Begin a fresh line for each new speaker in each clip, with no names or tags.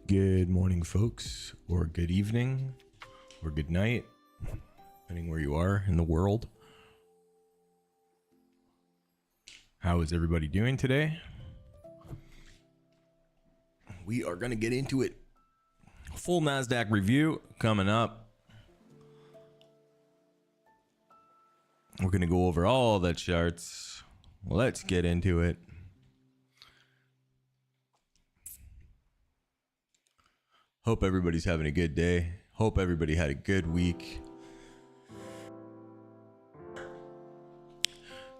Good morning, folks, or good evening, or good night, depending where you are in the world. How is everybody doing today? We are going to get into it. Full NASDAQ review coming up. We're going to go over all the charts. Let's get into it. Hope everybody's having a good day. Hope everybody had a good week.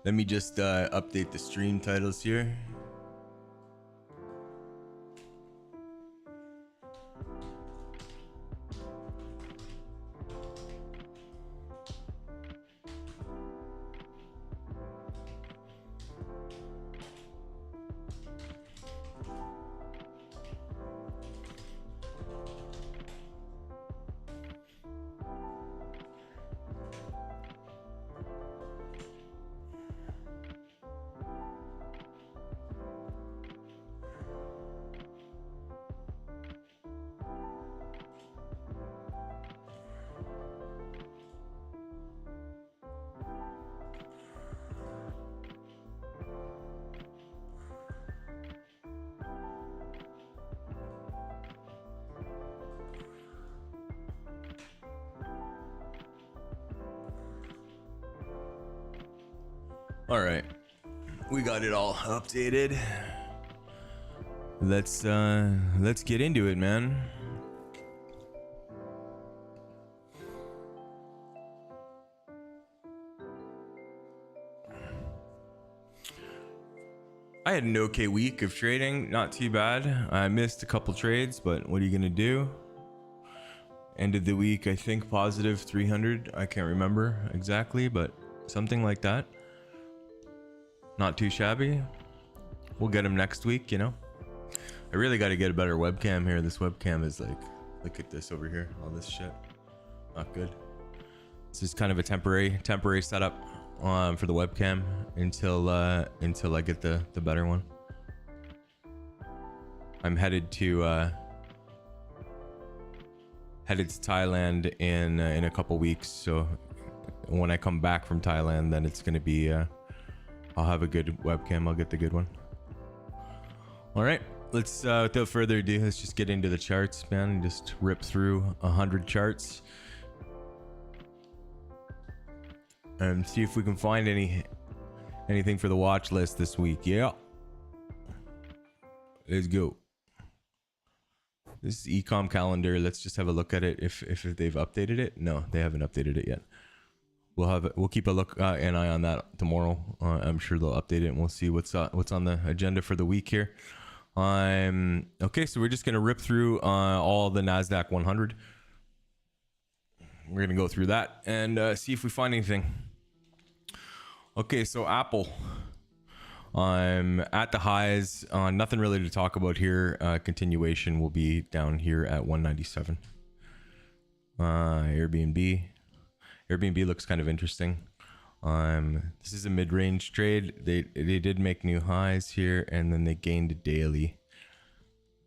Let me just update the stream titles here. All right, we got it all updated. Let's get into it, man. I had an okay week of trading, not too bad. I missed a couple trades, but what are you gonna do? Ended the week, I think, positive 300. I can't remember exactly, but something like that. Not too shabby. We'll get him next week, you know. I really got to get a better webcam here. This webcam is like, look at this over here, all this shit, not good. This is kind of a temporary setup for the webcam until I get the better one. I'm headed to Thailand in a couple weeks, so when I come back from Thailand, then it's gonna be I'll have a good webcam. I'll get the good one. All right, let's without further ado, let's just get into the charts, man, and just rip through 100 charts and see if we can find anything for the watch list this week. Yeah, let's go. This is ecom calendar. Let's just have a look at it. If they've updated it. No, they haven't updated it yet. We'll keep an eye on that tomorrow. I'm sure they'll update it, and we'll see what's on the agenda for the week here. Okay, so we're just gonna rip through all the NASDAQ 100. We're gonna go through that and see if we find anything. Okay, so Apple. I'm at the highs. Nothing really to talk about here. Continuation will be down here at 197. Airbnb looks kind of interesting. This is a mid-range trade. They did make new highs here, and then they gained a daily.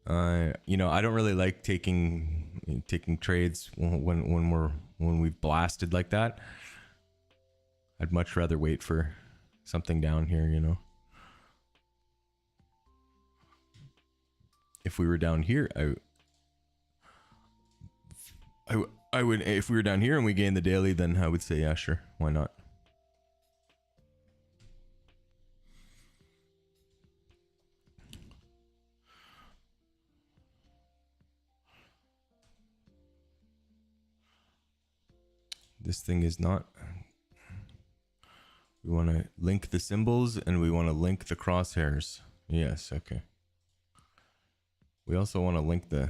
You know, I don't really like taking trades when we've blasted like that. I'd much rather wait for something down here, you know. If we were down here, I would, if we were down here and we gained the daily, then I would say, yeah, sure, why not? This thing is not. We want to link the symbols and we want to link the crosshairs. Yes, okay. We also want to link the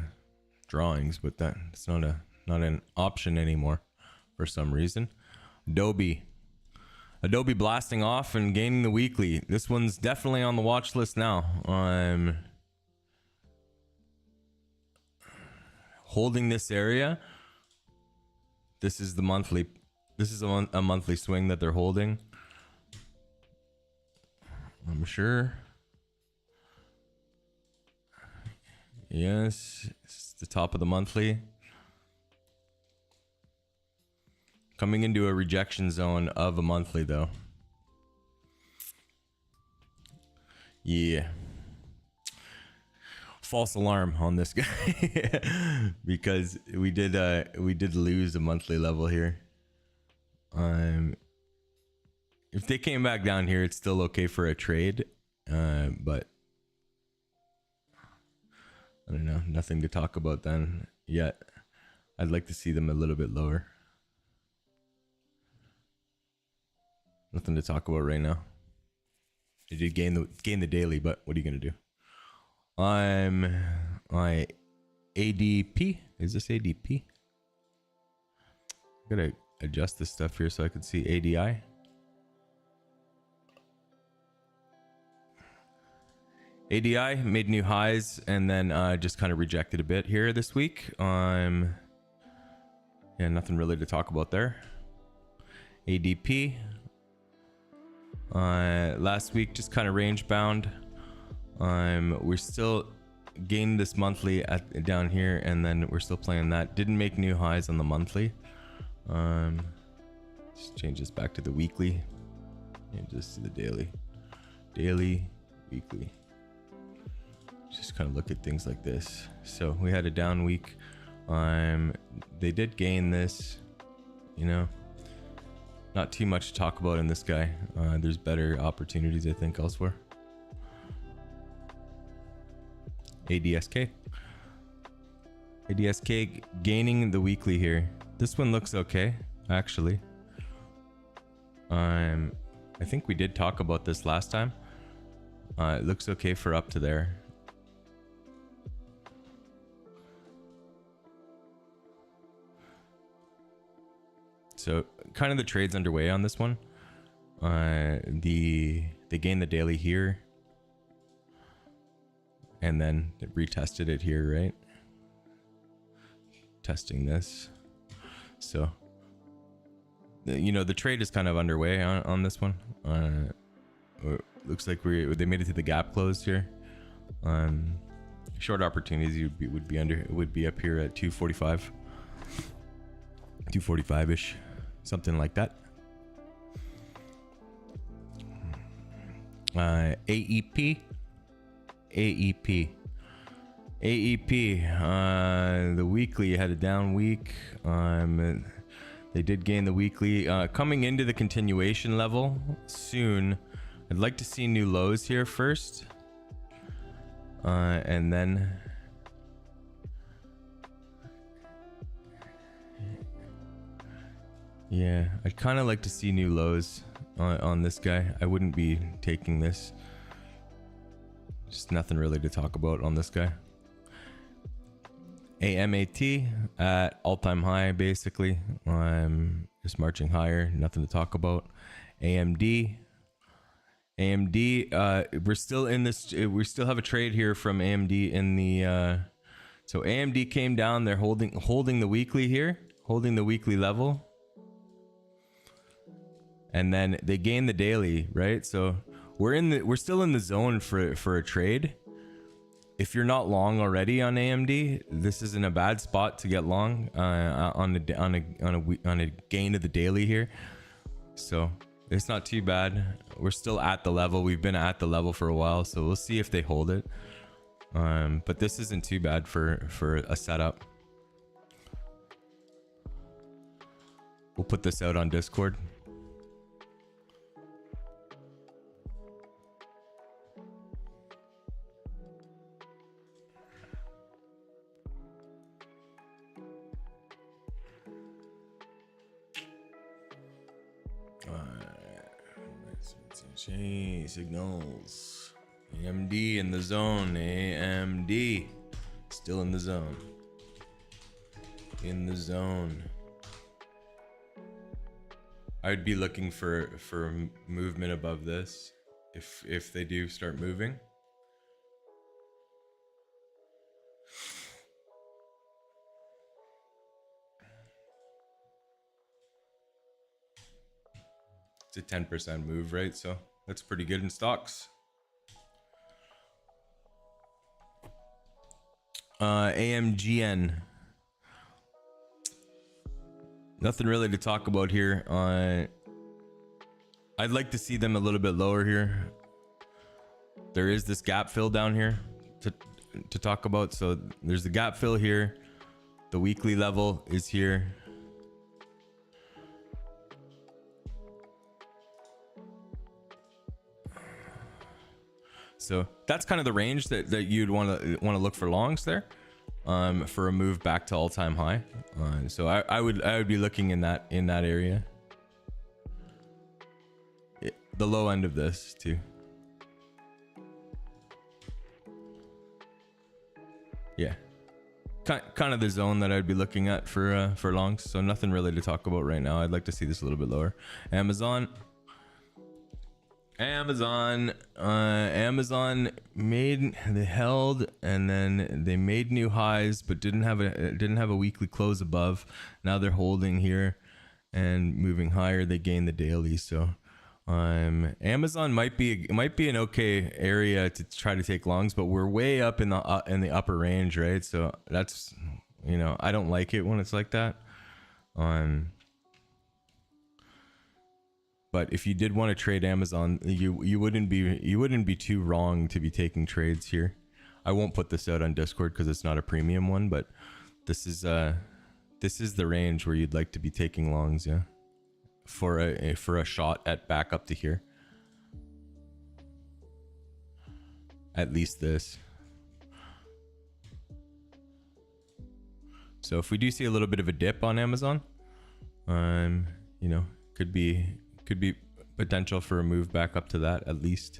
drawings, but that's not an option anymore for some reason. Adobe blasting off and gaining the weekly. This one's definitely on the watch list now. I'm holding this area. This is the monthly. This is a monthly swing that they're holding. I'm sure. Yes, it's the top of the monthly. Coming into a rejection zone of a monthly though. Yeah. False alarm on this guy because we did lose a monthly level here. If they came back down here, it's still okay for a trade, but I don't know, nothing to talk about then yet. I'd like to see them a little bit lower. Nothing to talk about right now. They did gain the daily, but what are you gonna do? My ADP. Is this ADP? I gotta adjust this stuff here so I can see ADI. ADI made new highs and then just kind of rejected a bit here this week. Yeah, nothing really to talk about there. ADP. Last week just kind of range bound. We're still gained this monthly down here, and then we're still playing that. Didn't make new highs on the monthly. Just change this back to the weekly and just to the daily, weekly. Just kind of look at things like this. So we had a down week. They did gain this, you know. Not too much to talk about in this guy. There's better opportunities, I think, elsewhere. ADSK. ADSK gaining the weekly here. This one looks okay, actually. I think we did talk about this last time. It looks okay for up to there. So kind of the trade's underway on this one. They gained the daily here, and then they retested it here, right? Testing this. So, you know, the trade is kind of underway on this one. Looks like they made it to the gap close here. Short opportunities would be up here at 245, 245-ish, something like that. AEP. The weekly had a down week. They did gain the weekly. Coming into the continuation level soon. I'd like to see new lows here first. And then yeah, I'd kind of like to see new lows on this guy. I wouldn't be taking this. Just nothing really to talk about on this guy. AMAT at all-time high, basically. Just marching higher. Nothing to talk about. AMD. We're still in this. We still have a trade here from AMD in the. So AMD came down. They're holding the weekly here, holding the weekly level, and then they gain the daily, right? So we're still in the zone for a trade. If you're not long already on AMD, this isn't a bad spot to get long on a gain of the daily here. So it's not too bad. We're still at the level. We've been at the level for a while, so we'll see if they hold it. But this isn't too bad for a setup. We'll put this out on Discord. Signals. AMD in the zone. AMD still in the zone. In the zone. I would be looking for movement above this if they do start moving. It's a 10% move, right? So that's pretty good in stocks. AMGN. Nothing really to talk about here. I'd like to see them a little bit lower here. There is this gap fill down here to talk about. So there's the gap fill here. The weekly level is here. So that's kind of the range that you'd want to look for longs there, for a move back to all-time high. So I would be looking in that area. The low end of this too. Yeah, kind of the zone that I'd be looking at for longs. So nothing really to talk about right now. I'd like to see this a little bit lower. Amazon they held, and then they made new highs, but didn't have a weekly close above. Now they're holding here and moving higher. They gained the daily. So Amazon might be an okay area to try to take longs, but we're way up in the upper range, right? So that's, you know, I don't like it when it's like that. But if you did want to trade Amazon, you wouldn't be too wrong to be taking trades here. I won't put this out on Discord because it's not a premium one, but this is the range where you'd like to be taking longs, yeah, for a shot at back up to here. At least this. So if we do see a little bit of a dip on Amazon, you know, could be potential for a move back up to that at least.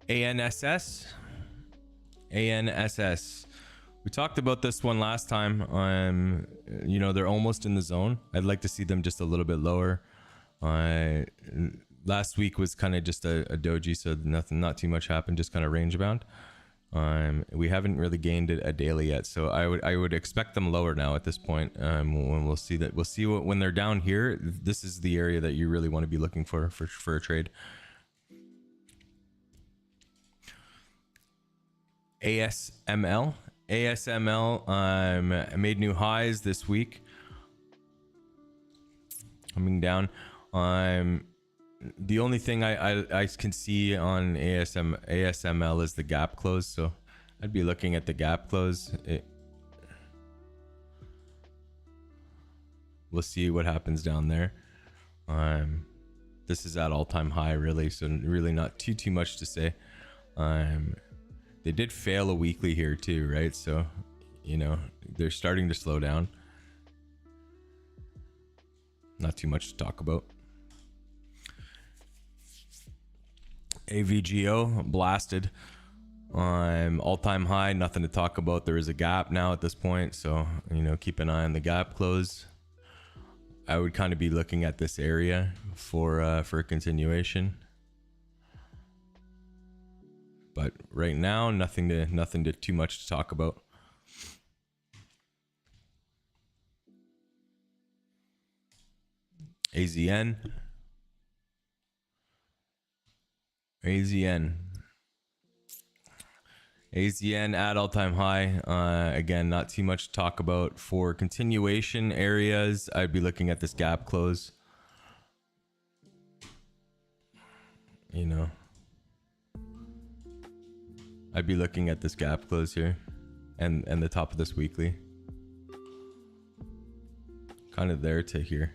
ANSS. We talked about this one last time. You know, they're almost in the zone. I'd like to see them just a little bit lower. Last week was kind of just a doji, so not too much happened, just kind of range bound. We haven't really gained a daily yet, so I would expect them lower now at this point. When we'll see when they're down here. This is the area that you really want to be looking for a trade. ASML made new highs this week, coming down. The only thing I can see on ASML is the gap close, so I'd be looking at the gap close. We'll see what happens down there. This is at all-time high, really, so really not too much to say. They did fail a weekly here too, right? So, you know, they're starting to slow down. Not too much to talk about. AVGO blasted, all-time high, nothing to talk about. There is a gap now at this point, so, you know, keep an eye on the gap close. I would kind of be looking at this area for a continuation, but right now nothing to too much to talk about. AZN at all-time high. Again, not too much to talk about. For continuation areas, I'd be looking at this gap close. You know, I'd be looking at this gap close here and the top of this weekly, kind of there to here.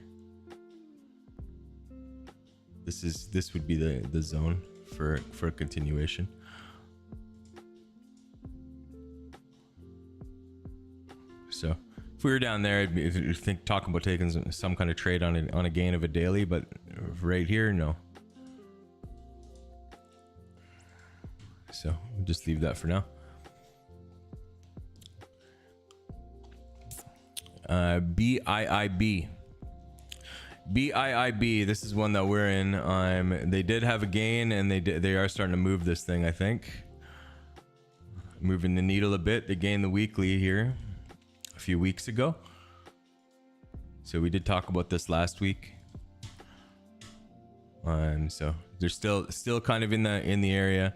This would be the zone for a continuation. So if we were down there, I'd be talking about taking some kind of trade on a gain of a daily, but right here, no. So we'll just leave that for now. BIIB, this is one that we're in. They did have a gain, and they are starting to move this thing, I think. Moving the needle a bit. They gained the weekly here a few weeks ago. So we did talk about this last week. So they're still kind of in the area.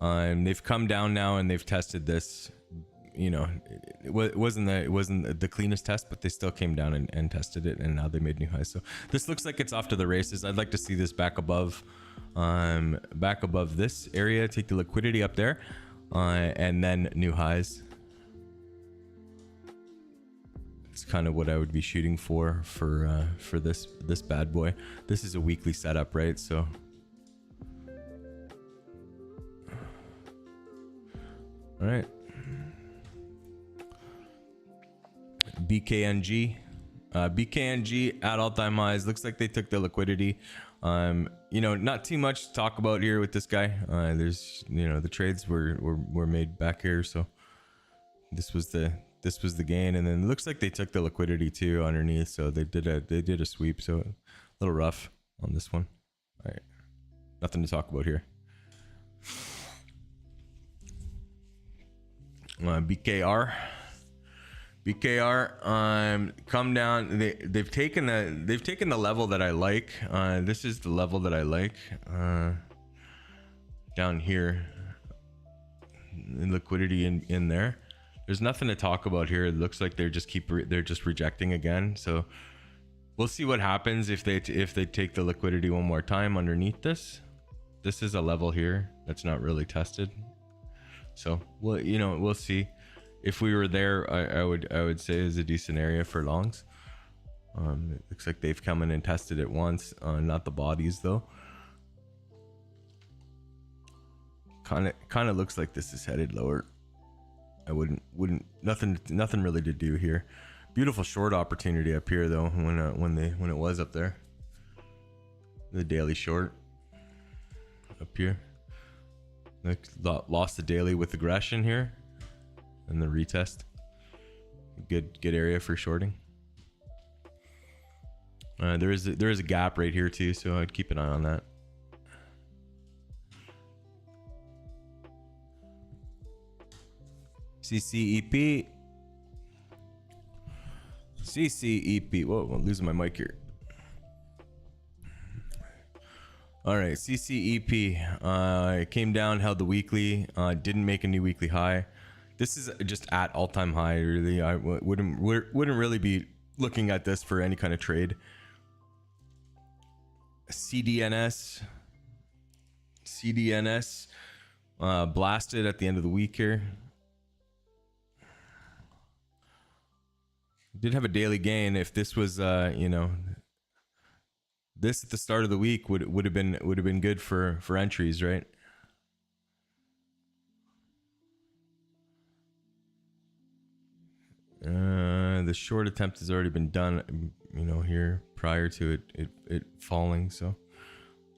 They've come down now and they've tested this. You know, it wasn't the cleanest test, but they still came down and tested it, and now they made new highs. So this looks like it's off to the races. I'd like to see this back above this area, take the liquidity up there, and then new highs. It's kind of what I would be shooting for this bad boy. This is a weekly setup, right? So all right. BKNG at all-time highs. Looks like they took the liquidity. You know, not too much to talk about here with this guy. There's, you know, the trades were made back here, so this was the gain, and then it looks like they took the liquidity too underneath, so they did a sweep. So a little rough on this one. All right, nothing to talk about here. BKR, come down. They've taken the level that I like. This is the level that I like. Down here, liquidity in there. There's nothing to talk about here. It looks like they're just rejecting again. So we'll see what happens if they take the liquidity one more time underneath this. This is a level here that's not really tested. So we'll see. If we were there, I would say is a decent area for longs. It looks like they've come in and tested it once, not the bodies though. Kind of looks like this is headed lower. I wouldn't nothing really to do here. Beautiful short opportunity up here though when it was up there. The daily short up here. Lost the daily with aggression here. And the retest, good area for shorting. There is a gap right here too, so I'd keep an eye on that. CCEP. Whoa, I'm losing my mic here. All right, CCEP came down, held the weekly, didn't make a new weekly high. This is just at all-time high. Really, I wouldn't really be looking at this for any kind of trade. CDNS blasted at the end of the week here. Did have a daily gain. If this was you know, this at the start of the week would have been good for entries, right? The short attempt has already been done, you know, here prior to it falling, so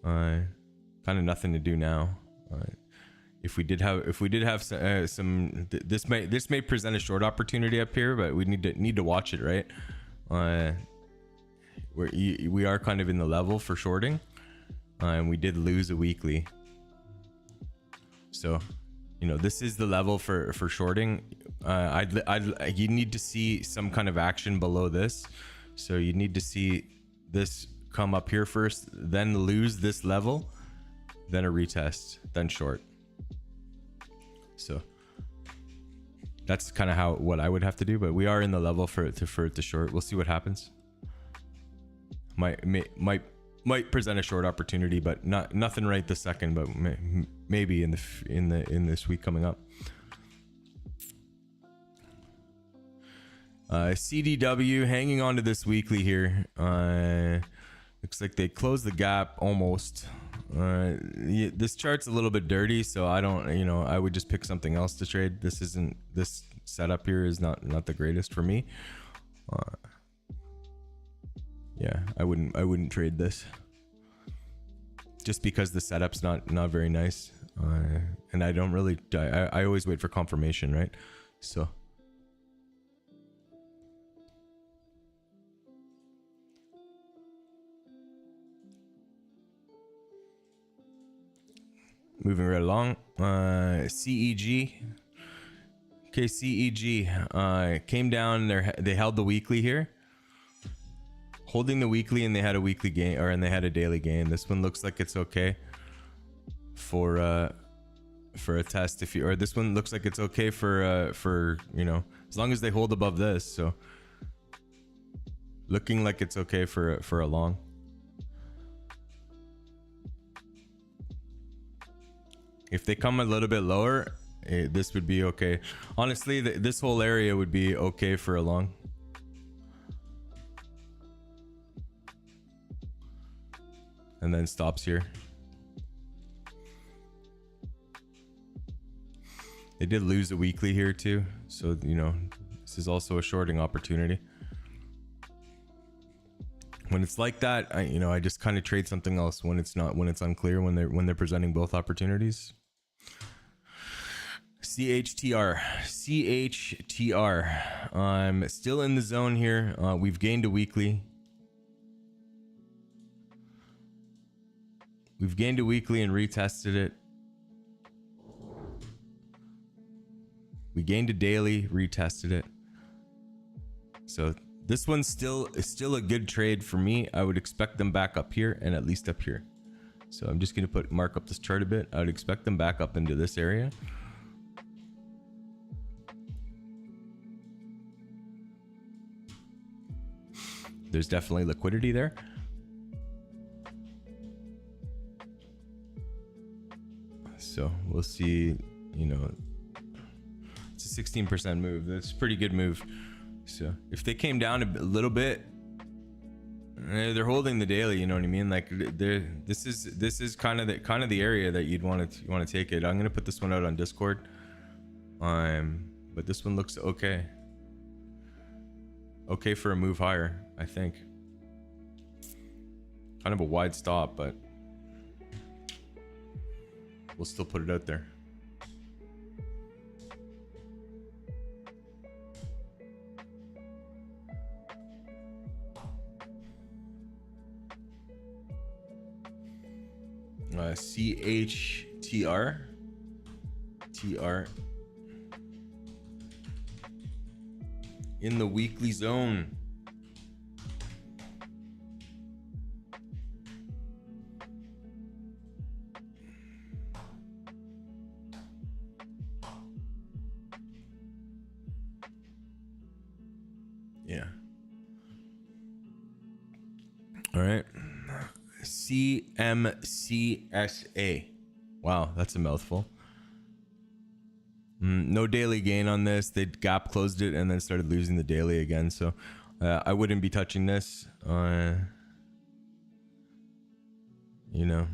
kind of nothing to do now. If we did have some this may present a short opportunity up here, but we need to watch it, right? We are kind of in the level for shorting, and we did lose a weekly, so you know, this is the level for shorting. You need to see some kind of action below this. So you need to see this come up here first, then lose this level, then a retest, then short. So that's kind of what I would have to do, but we are in the level for it to short. We'll see what happens. Might present a short opportunity, but nothing right this second, but maybe in this week coming up. CDW hanging on to this weekly here. Looks like they closed the gap almost. This chart's a little bit dirty, so I don't, you know, I would just pick something else to trade. This setup here is not the greatest for me. Yeah, I wouldn't trade this, just because the setup's not very nice, and I don't really. I always wait for confirmation, right? So moving right along. CEG. Okay, CEG came down. They held the weekly here. Holding the weekly, and they had a weekly gain, and they had a daily gain. This one looks like it's okay for a test. If you, or this one looks like it's okay for you know, as long as they hold above this. So looking like it's okay for a long. If they come a little bit lower, this would be okay. Honestly, this whole area would be okay for a long. And then stops here. They did lose a weekly here too, so you know, this is also a shorting opportunity. When it's like that, I just kind of trade something else when it's not, when it's unclear, when they're presenting both opportunities. CHTR. I'm still in the zone here. We've gained a weekly. We've gained a weekly and retested it. We gained a daily, retested it. So this one's still a good trade for me. I would expect them back up here and at least up here. So I'm just gonna mark up this chart a bit. I would expect them back up into this area. There's definitely liquidity there. So we'll see, you know, it's a 16% move. That's a pretty good move. So if they came down a little bit, they're holding the daily, you know what I mean? Like this is kind of the area that you want to take it. I'm going to put this one out on Discord. But this one looks okay. Okay for a move higher, I think. Kind of a wide stop, but we'll still put it out there. CHTR in the weekly zone. Yeah. All right. CMCSA. Wow, that's a mouthful. No daily gain on this. They gap closed it and then started losing the daily again. So I wouldn't be touching this. You know,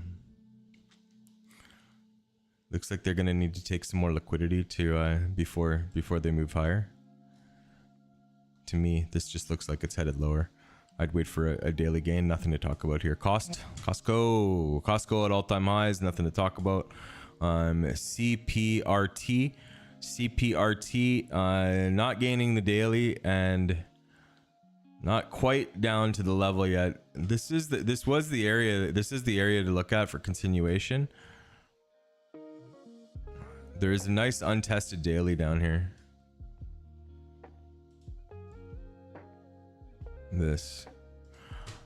looks like they're gonna need to take some more liquidity to before they move higher. To me, this just looks like it's headed lower. I'd wait for a daily gain. Nothing to talk about here. Costco at all-time highs. Nothing to talk about. CPRT, not gaining the daily and not quite down to the level yet. This is the area to look at for continuation. There is a nice untested daily down here. This,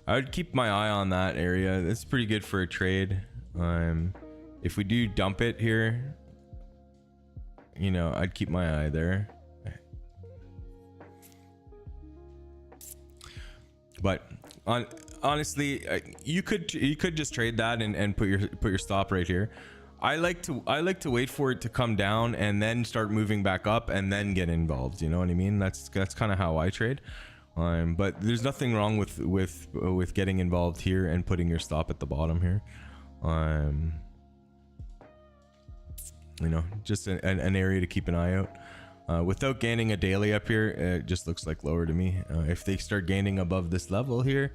I would keep my eye on that area. It's pretty good for a trade. If we do dump it here, you know, I'd keep my eye there. But honestly, you could just trade that and put your stop right here. I like to wait for it to come down and then start moving back up and then get involved. You know what I mean? That's kind of how I trade. But there's nothing wrong with getting involved here and putting your stop at the bottom here. You know, just an area to keep an eye out. Without gaining a daily up here, it just looks like lower to me. If they start gaining above this level here,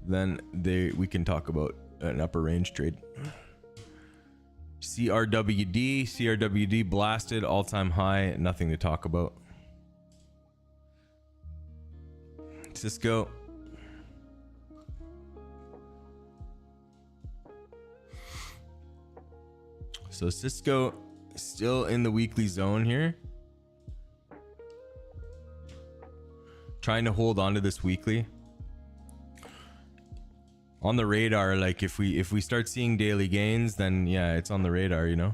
then we can talk about an upper range trade. CRWD blasted all-time high. Nothing to talk about. Cisco. So Cisco still in the weekly zone here. Trying to hold on to this weekly. On the radar, like if we start seeing daily gains, then yeah, it's on the radar, you know.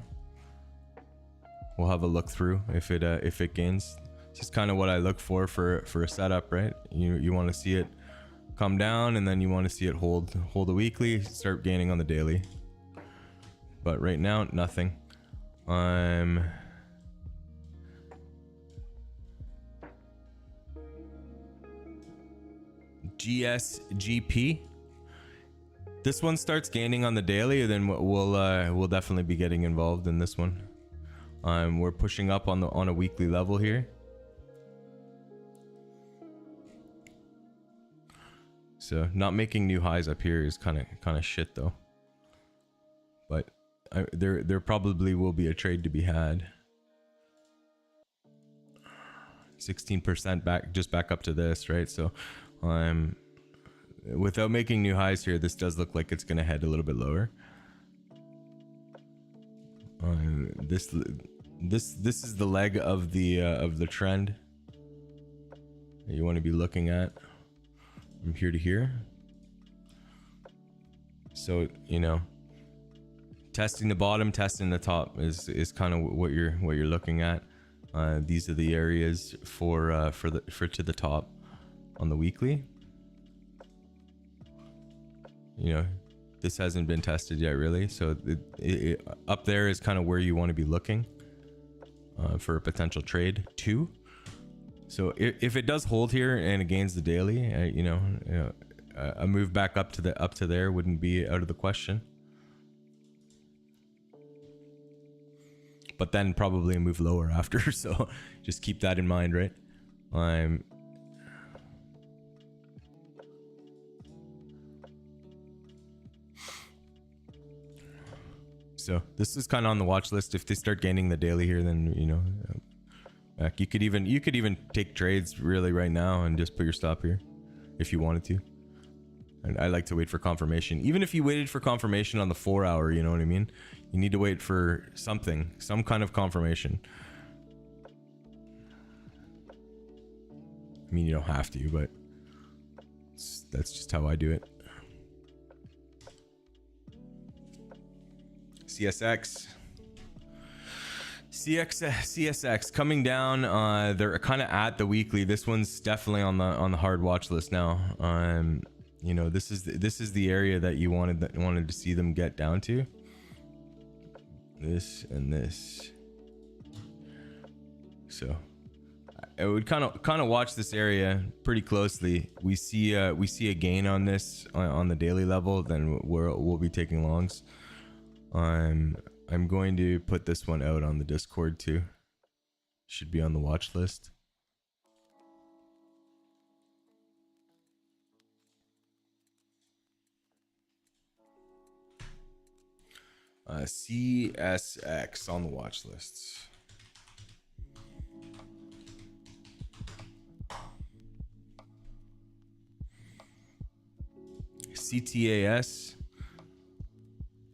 we'll have a look through if it gains. It's just kind of what I look for a setup, right? You want to see it come down, and then you want to see it hold a weekly, start gaining on the daily. But right now, nothing. GSGP. This one starts gaining on the daily, then we'll definitely be getting involved in this one. We're pushing up on a weekly level here. So not making new highs up here is kind of shit though. But there probably will be a trade to be had. 16% back up to this, right? So without making new highs here, this does look like it's going to head a little bit lower. This is the leg of the trend that you want to be looking at from here to here. So, you know, testing the bottom, testing the top is kind of what you're looking at. These are the areas for to the top on the weekly. You know, this hasn't been tested yet really, so up there is kind of where you want to be looking for a potential trade too. So if it does hold here and it gains the daily, you know, a move back up to there wouldn't be out of the question. But then probably a move lower after, so just keep that in mind, right? So this is kind of on the watch list. If they start gaining the daily here, then you know, you could even take trades really right now and just put your stop here if you wanted to. And I like to wait for confirmation. Even if you waited for confirmation on the 4 hour, you know what I mean? You need to wait for something, some kind of confirmation. I mean, you don't have to, but that's just how I do it. CSX coming down. They're kind of at the weekly. This one's definitely on the hard watch list now. You know, this is the area that you wanted to see them get down to. This and this. So I would kind of watch this area pretty closely. We see a gain on this on the daily level, then we'll be taking longs. I'm going to put this one out on the Discord too. Should be on the watch list. CSX on the watch lists. CTAS.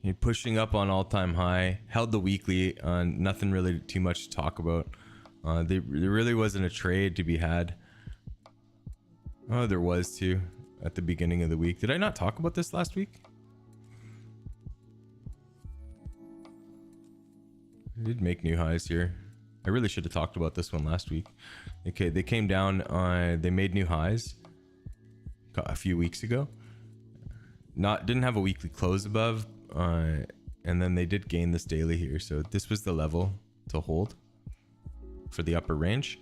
You're pushing up on all-time high. Held the weekly. Nothing really too much to talk about. There really wasn't a trade to be had. Oh, there was too at the beginning of the week. Did I not talk about this last week? I did make new highs here. I really should have talked about this one last week. Okay, they came down. They made new highs a few weeks ago. Didn't have a weekly close above, and then they did gain this daily here. So this was the level to hold for the upper range.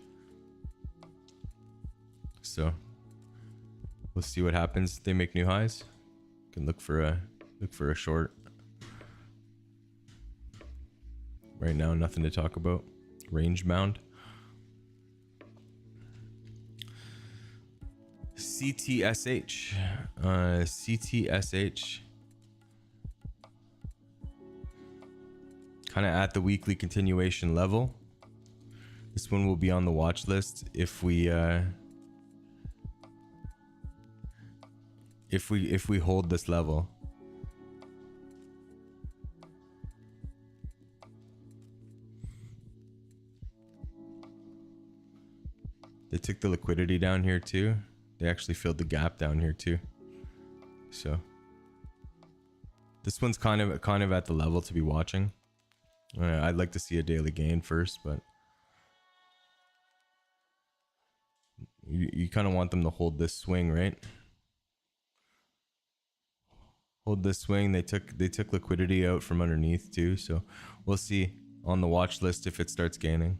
So we'll see what happens. They make new highs. Can look for a short. Right now, nothing to talk about. Range bound. CTSH. CTSH. Kind of at the weekly continuation level. This one will be on the watch list if we hold this level. They took the liquidity down here too. They actually filled the gap down here too. So this one's kind of at the level to be watching. I'd like to see a daily gain first, but you kind of want them to hold this swing, right? Hold this swing. They took liquidity out from underneath too, so we'll see on the watch list if it starts gaining.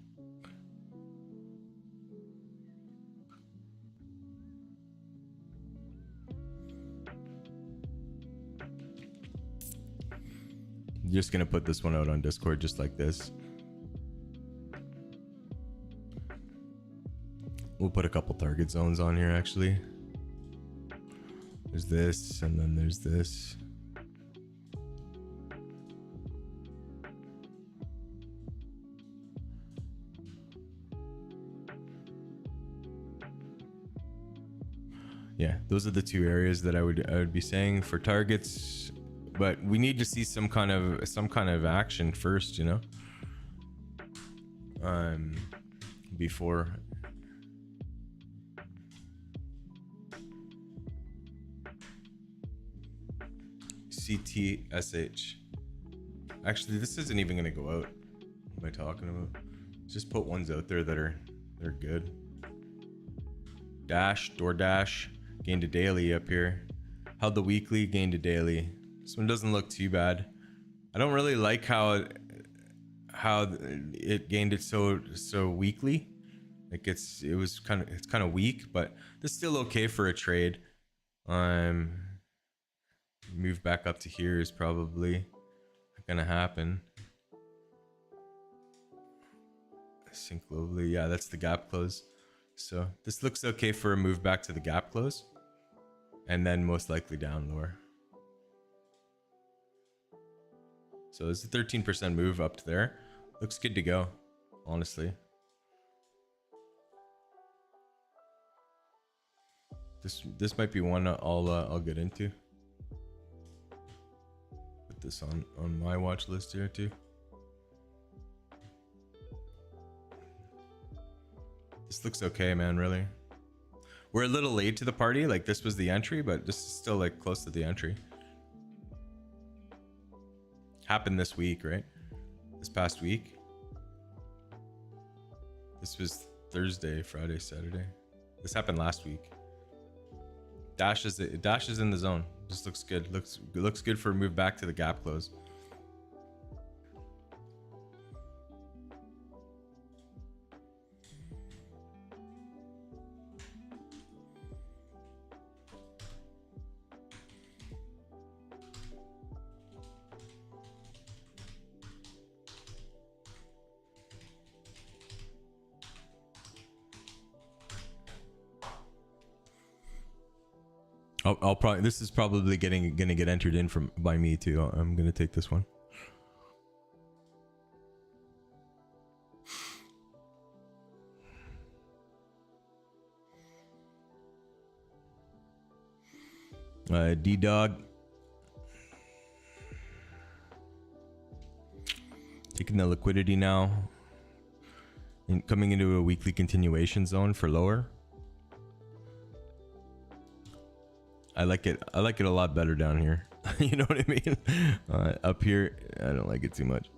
Just gonna put this one out on Discord just like this. We'll put a couple target zones on here actually. There's this, and then there's this. Yeah, those are the two areas that I would be saying for targets, but we need to see some kind of action first, you know, before. CTSH. Actually, this isn't even gonna go out. What am I talking about? Just put ones out there that are good. DoorDash gained a daily up here. Held the weekly, gained a daily. This one doesn't look too bad. I don't really like how it gained it so weakly. Like it's kind of weak, but this is still okay for a trade. Move back up to here is probably gonna happen. Sync globally, yeah, that's the gap close. So this looks okay for a move back to the gap close, and then most likely down lower. So it's a 13% move up to there. Looks good to go, honestly. This might be one I'll get into. Put this on my watch list here too. This looks okay, man, really. We're a little late to the party. Like this was the entry, but this is still like close to the entry. Happened this week, right? This past week. This was Thursday, Friday, Saturday. This happened last week. Dash is in the zone. Just looks good. Looks good for a move back to the gap close. I'll probably, this is probably gonna get entered in by me too. I'm gonna take this one. D-Dog taking the liquidity now and coming into a weekly continuation zone for lower. I like it a lot better down here. You know what I mean? Up here, I don't like it too much.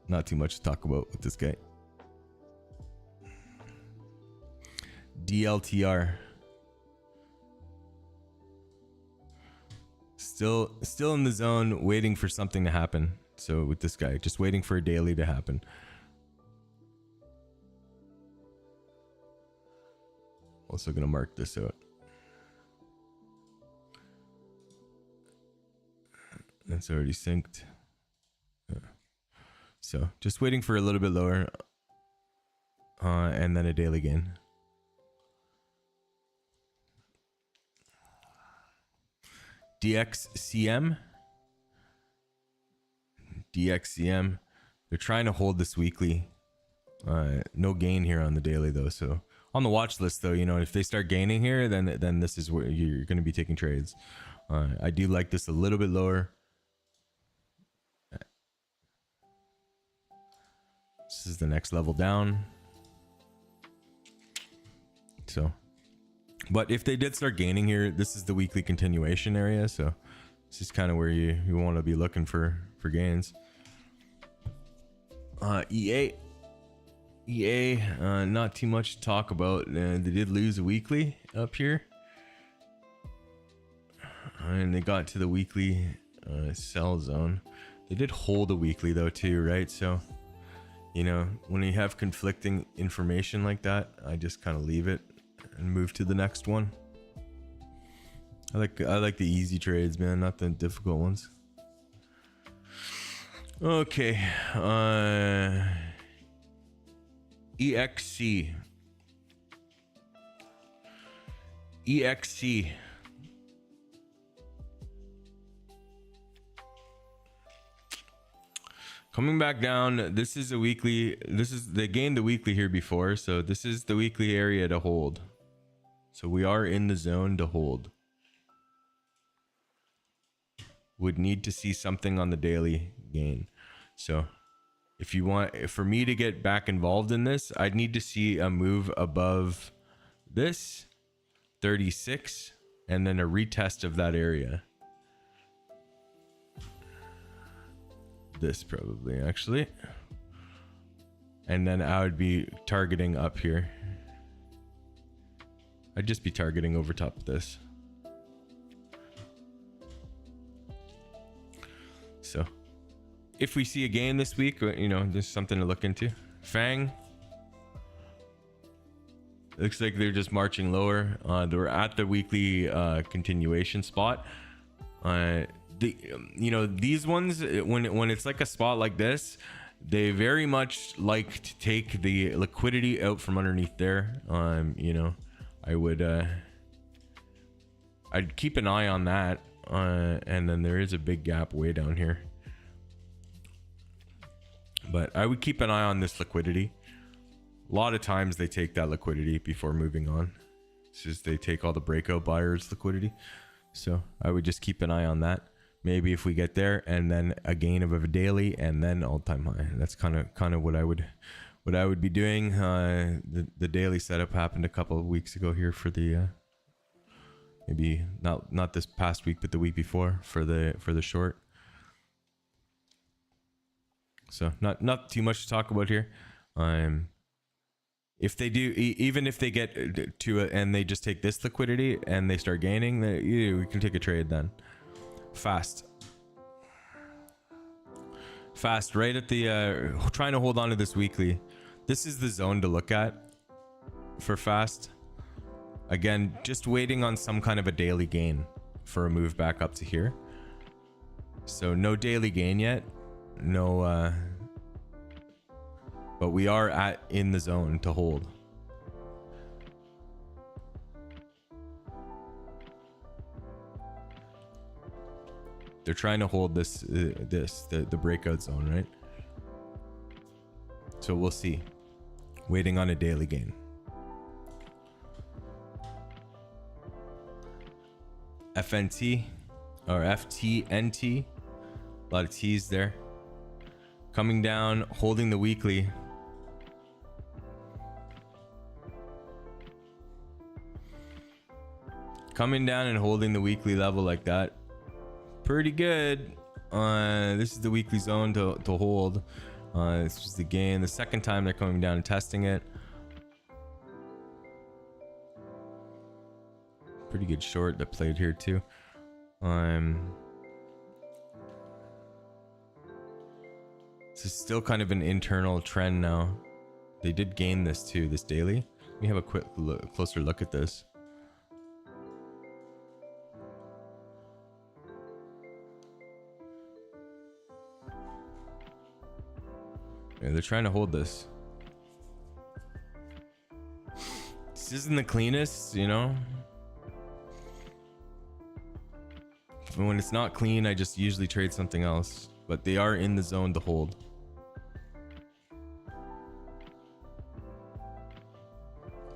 Not too much to talk about with this guy. DLTR. Still in the zone, waiting for something to happen. So with this guy, just waiting for a daily to happen. Also gonna mark this out. That's already synced. So just waiting for a little bit lower, and then a daily gain. DXCM. They're trying to hold this weekly. No gain here on the daily though. So on the watch list though, you know, if they start gaining here, then this is where you're going to be taking trades. I do like this a little bit lower. This is the next level down. So, but if they did start gaining here, this is the weekly continuation area. So this is kind of where you want to be looking for gains. EA, not too much to talk about. They did lose a weekly up here, and they got to the weekly sell zone. They did hold a weekly though too, right? So, you know, when you have conflicting information like that, I just kind of leave it and move to the next one. I like the easy trades, man, not the difficult ones. Okay, EXC. Coming back down. This is a weekly. They gained the weekly here before, so this is the weekly area to hold. So we are in the zone to hold. Would need to see something on the daily gain. So if you want, for me to get back involved in this, I'd need to see a move above this 36 and then a retest of that area. This probably, actually. And then I would be targeting up here. I'd just be targeting over top of this. So if we see a gain this week, you know, there's something to look into. Fang. Looks like they're just marching lower. They're at the weekly continuation spot. You know, these ones, when it's like a spot like this, they very much like to take the liquidity out from underneath there. You know, I'd keep an eye on that. And then there is a big gap way down here, but I would keep an eye on this liquidity. A lot of times they take that liquidity before moving on. It's just they take all the breakout buyers liquidity, so I would just keep an eye on that. Maybe if we get there and then a gain of a daily and then all-time high. That's kind of what I would be doing. The daily setup happened a couple of weeks ago here for the maybe not this past week, but the week before for the short. So not too much to talk about here. If they do, even if they get to it and they just take this liquidity and they start gaining, we can take a trade then. Fast right at the trying to hold on to this weekly. This is the zone to look at for fast. Again, just waiting on some kind of a daily gain for a move back up to here. So no daily gain yet, no but we are in the zone to hold. They're trying to hold the breakout zone, right? So we'll see. Waiting on a daily gain. FNT or FTNT. A lot of T's there. Coming down, holding the weekly. Coming down and holding the weekly level like that. Pretty good. This is the weekly zone to hold. This was the gain. The second time they're coming down and testing it. Pretty good short that played here too. This is still kind of an internal trend now. They did gain this too, this daily. Let me have a quick closer look at this. Yeah, they're trying to hold this. This isn't the cleanest, you know. When it's not clean, I just usually trade something else. But they are in the zone to hold.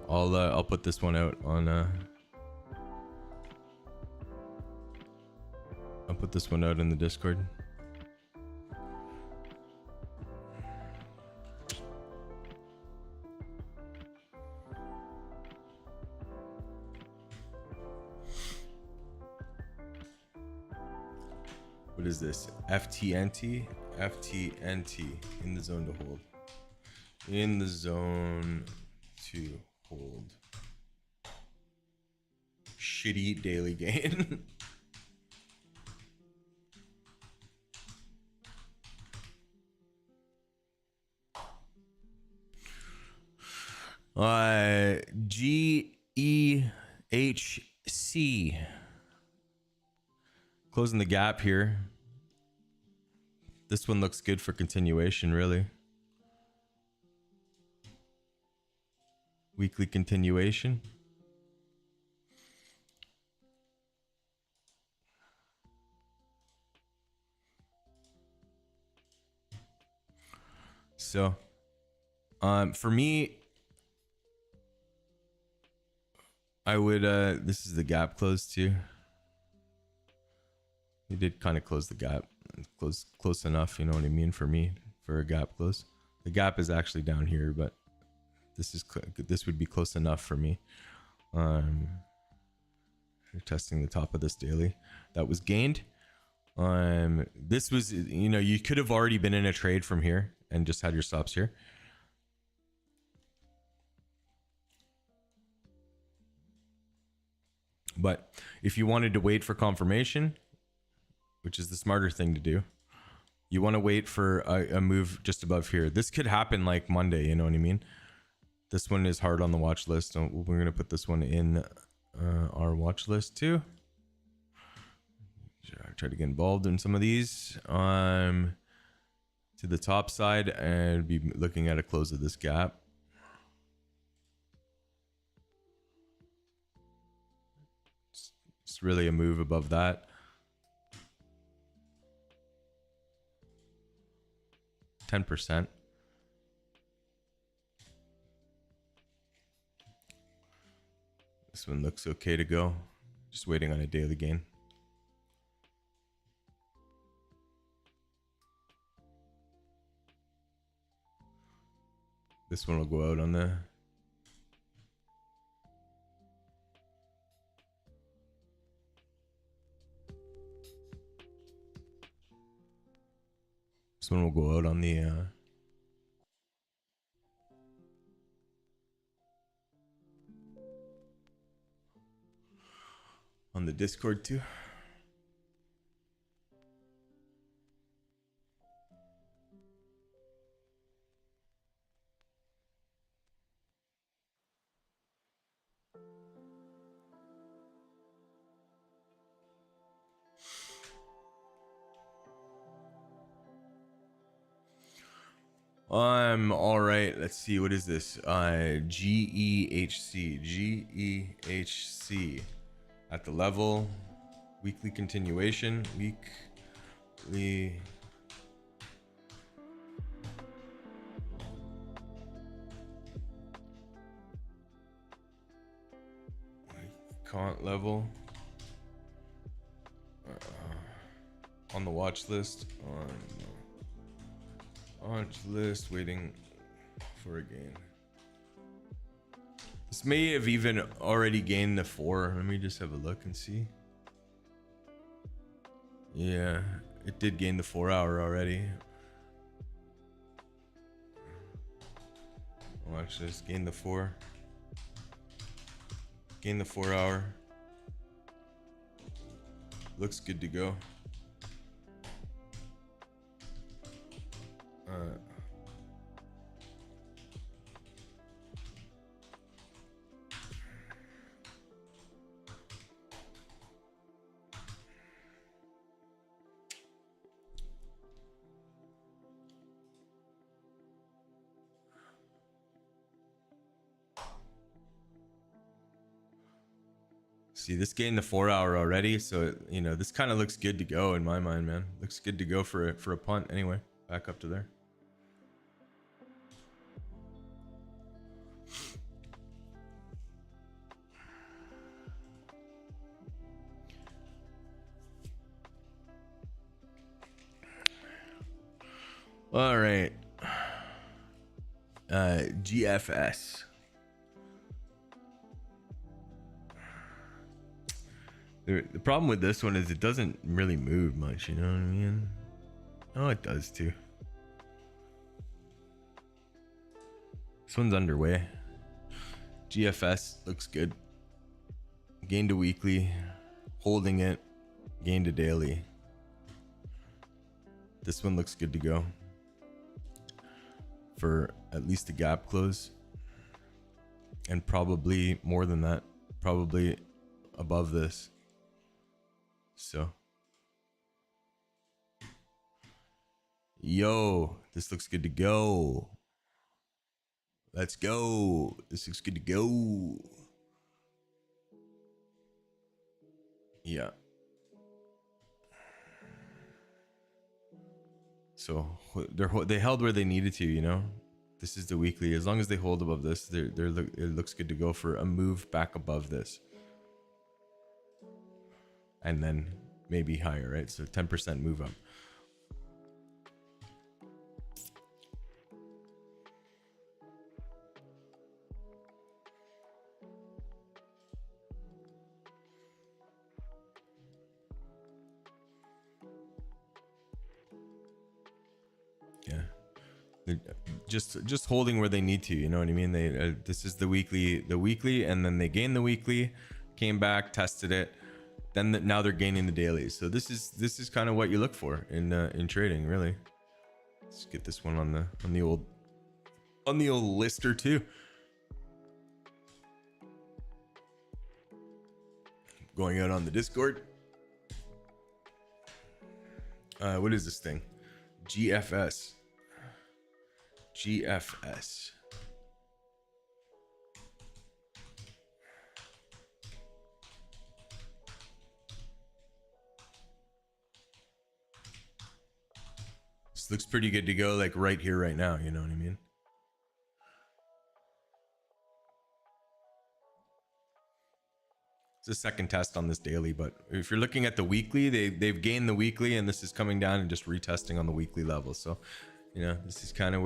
I'll put this one out on I'll put this one out in the Discord. What is this? FTNT? FTNT in the zone to hold. In the zone to hold. Shitty daily gain. GEHC closing the gap here. This one looks good for continuation, really. Weekly continuation. So for me, I would this is the gap close too. He did kind of close the gap. Close enough, you know what I mean, for me, for a gap close. The gap is actually down here, but this would be close enough for me. We're testing the top of this daily that was gained. This was, you know, you could have already been in a trade from here and just had your stops here. But if you wanted to wait for confirmation, which is the smarter thing to do, you want to wait for a move just above here. This could happen like Monday, you know what I mean? This one is hard on the watch list. So we're going to put this one in our watch list too. Try to get involved in some of these. To the top side and be looking at a close of this gap. It's really a move above that. %. This one looks okay to go. Just waiting on a daily gain. This one will go out on the This one will go out on the Discord too. All right, let's see, what is this? GEHC at the level, weekly continuation, weekly cont level, on the watch list, watch list, waiting for a gain. This may have even already gained the 4. Let me just have a look and see. Yeah, it did gain the 4 hour already. Watch this, gain the 4. Gain the 4 hour. Looks good to go. See, this gained the 4 hour already, so you know this kind of looks good to go in my mind, man. Looks good to go for a punt anyway. Back up to there. All right. GFS. The problem with this one is it doesn't really move much, you know what I mean? Oh, it does too. This one's underway. GFS looks good. Gained a weekly, holding it, gained a daily. This one looks good to go for at least a gap close, and probably more than that, probably above this. So yo, this looks good to go. Let's go. This looks good to go. Yeah. So they held where they needed to, you know. This is the weekly. As long as they hold above this, it looks good to go for a move back above this, and then maybe higher, right? So 10% move up. Yeah. Just holding where they need to, you know what I mean. They this is the weekly, and then they gained the weekly, came back, tested it, then now they're gaining the dailies. So this is kind of what you look for in trading, really. Let's get this one on the old lister too. Going out on the Discord. What is this thing? GFS. This looks pretty good to go, like right here, right now. You know what I mean? It's a second test on this daily, but if you're looking at the weekly, they've gained the weekly, and this is coming down and just retesting on the weekly level. So, you know, this is kind of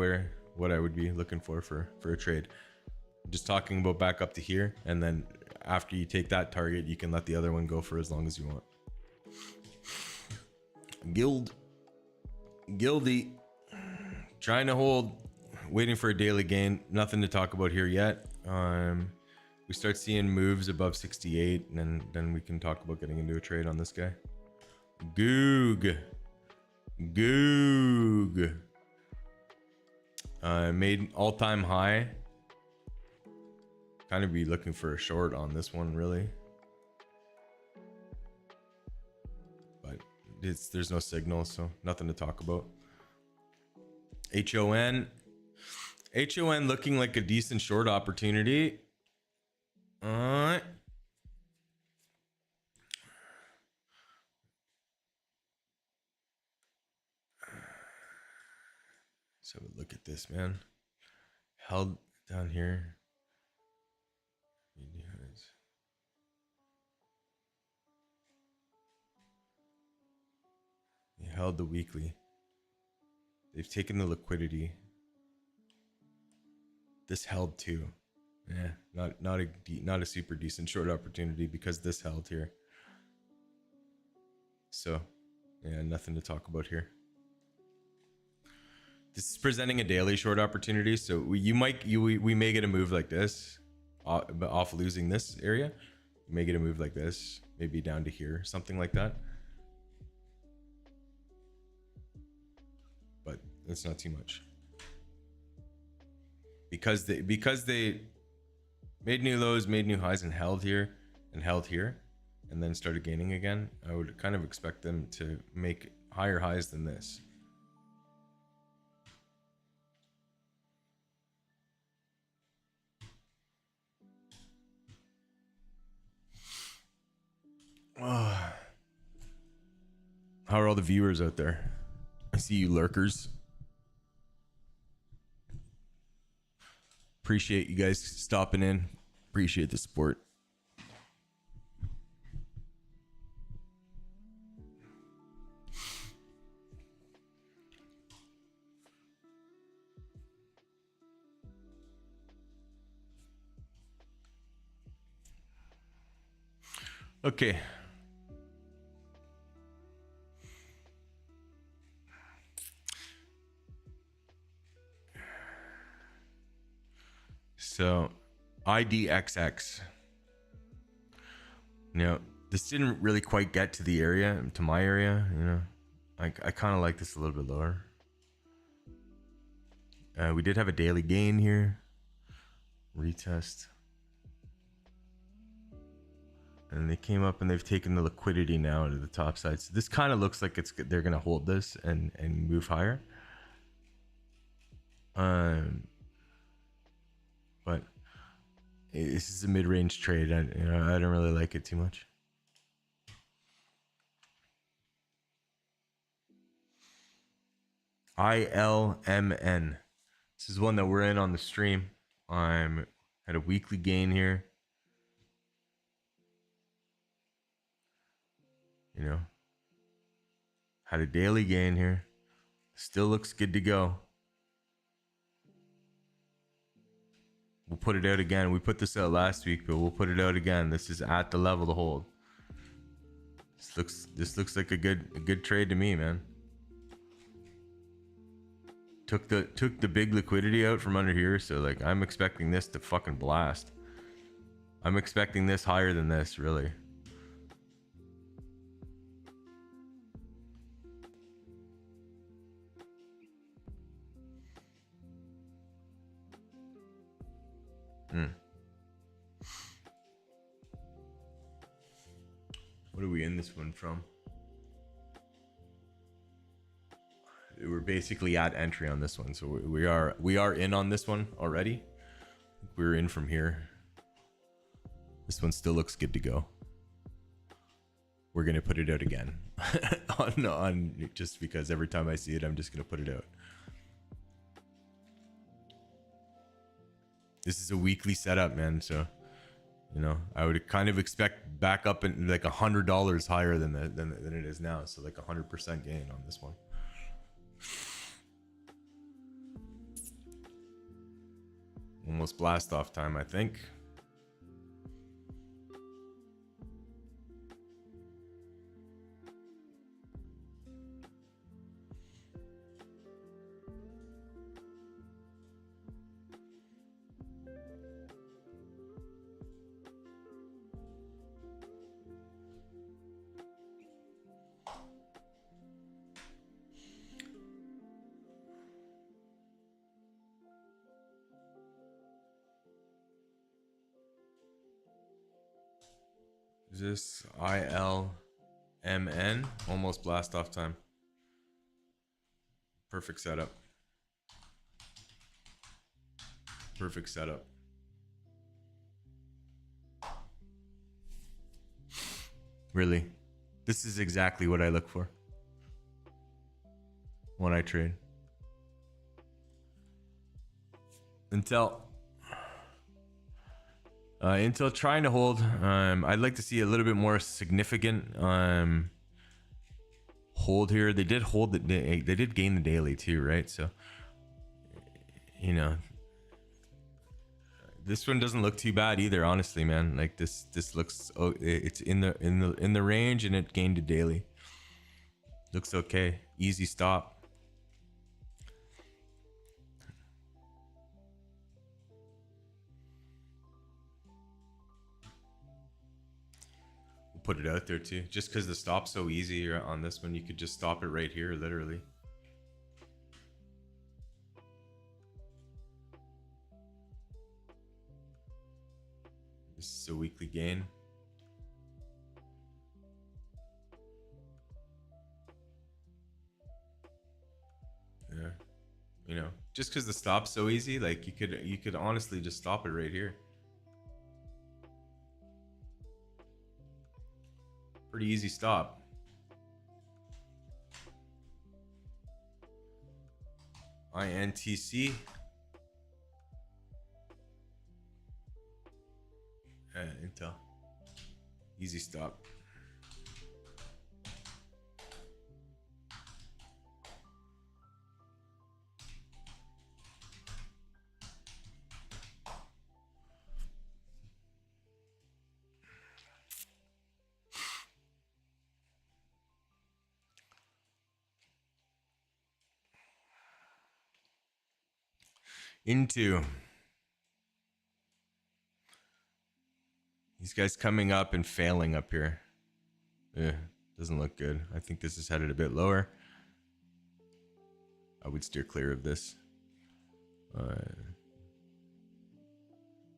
what I would be looking for a trade. Just talking about back up to here, and then after you take that target, you can let the other one go for as long as you want. Gildy trying to hold, waiting for a daily gain. Nothing to talk about here yet. We start seeing moves above 68, and then we can talk about getting into a trade on this guy. Goog made all-time high. Kind of be looking for a short on this one, really, but there's no signal, so nothing to talk about. HON looking like a decent short opportunity. All right. So look at this, man. Held down here. He held the weekly. They've taken the liquidity. This held too. Yeah, not a super decent short opportunity because this held here. So, yeah, nothing to talk about here. This is presenting a daily short opportunity, so we may get a move like this off losing this area. We may get a move like this, maybe down to here, something like that. But it's not too much. Because they made new lows, made new highs, and held here, and then started gaining again. I would kind of expect them to make higher highs than this. How are all the viewers out there? I see you lurkers. Appreciate you guys stopping in. Appreciate the support. Okay. So IDXX. You know, this didn't really quite get to the area, to my area, you know. I kind of like this a little bit lower. We did have a daily gain here. Retest. And they came up and they've taken the liquidity now to the top side. So this kind of looks like they're going to hold this and move higher. But this is a mid-range trade. I don't really like it too much. ILMN. This is one that we're in on the stream. I'm at a weekly gain here. You know, had a daily gain here. Still looks good to go. We'll put it out again. We put this out last week, but we'll put it out again. This is at the level to hold. This looks like a good trade to me, man. Took the big liquidity out from under here, so like I'm expecting this to fucking blast. I'm expecting this higher than this, really. What are we in this one from? We're basically at entry on this one, so we are in on this one already. We're in from here. This one still looks good to go. We're gonna put it out again on just because every time I see it, I'm just gonna put it out. This is a weekly setup, man. So, you know, I would kind of expect back up in like $100 higher than it is now. So like 100% gain on this one. Almost blast off time, I think. Is this ILMN? Almost blast off time. Perfect setup. Perfect setup. Really. This is exactly what I look for when I trade. Intel trying to hold. I'd like to see a little bit more significant hold here. They did hold they did gain the daily too, right? So, you know, this one doesn't look too bad either, honestly, man. Like this looks, oh, it's in the range, and it gained a daily. Looks okay. Easy stop. We'll put it out there too. Just because the stop's so easy on this one, you could just stop it right here, literally. This is a weekly gain. Yeah, you know, just because the stop's so easy, like you could honestly just stop it right here. Pretty easy stop. INTC. Intel. Easy stop. Into These guys coming up and failing up here. Yeah, doesn't look good. I think this is headed a bit lower. I would steer clear of this.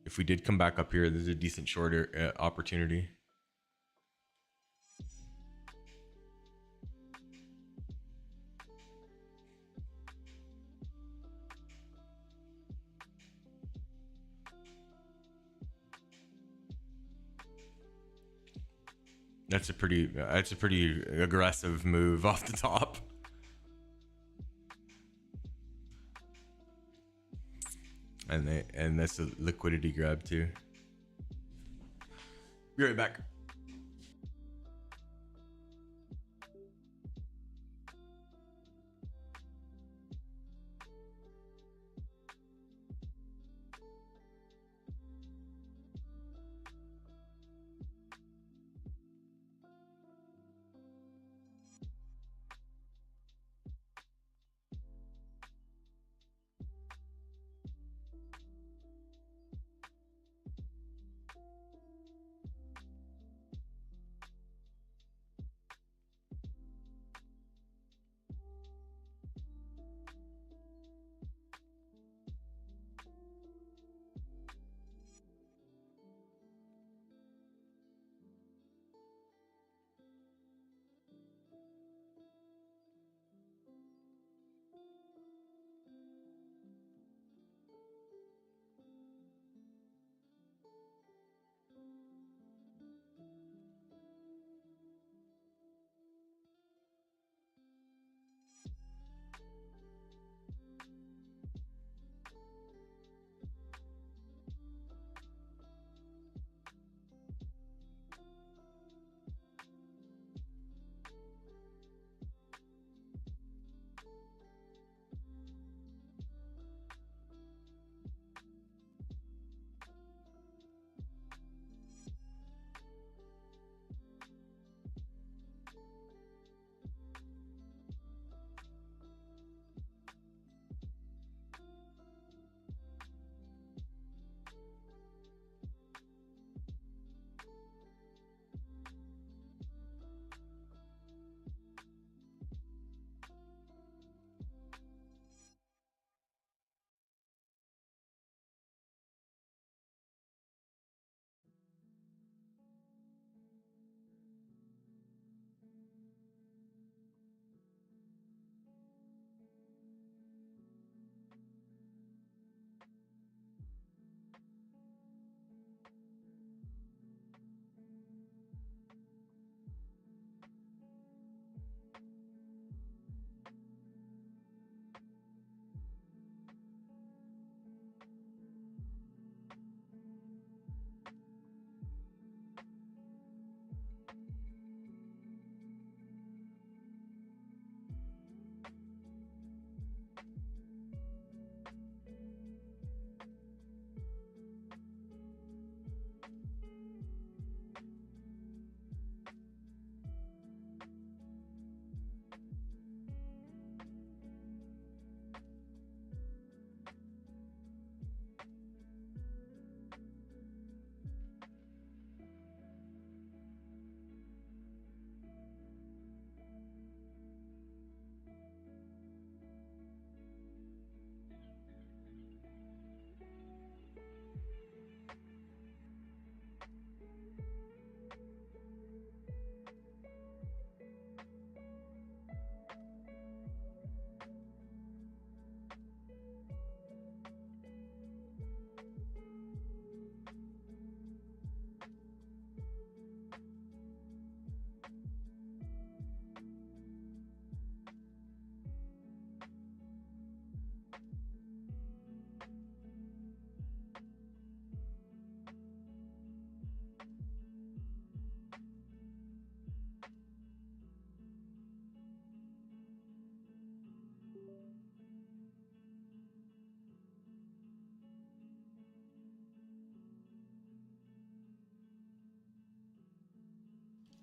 If we did come back up here, there's a decent shorter opportunity. That's a pretty aggressive move off the top. And that's a liquidity grab too. Be right back.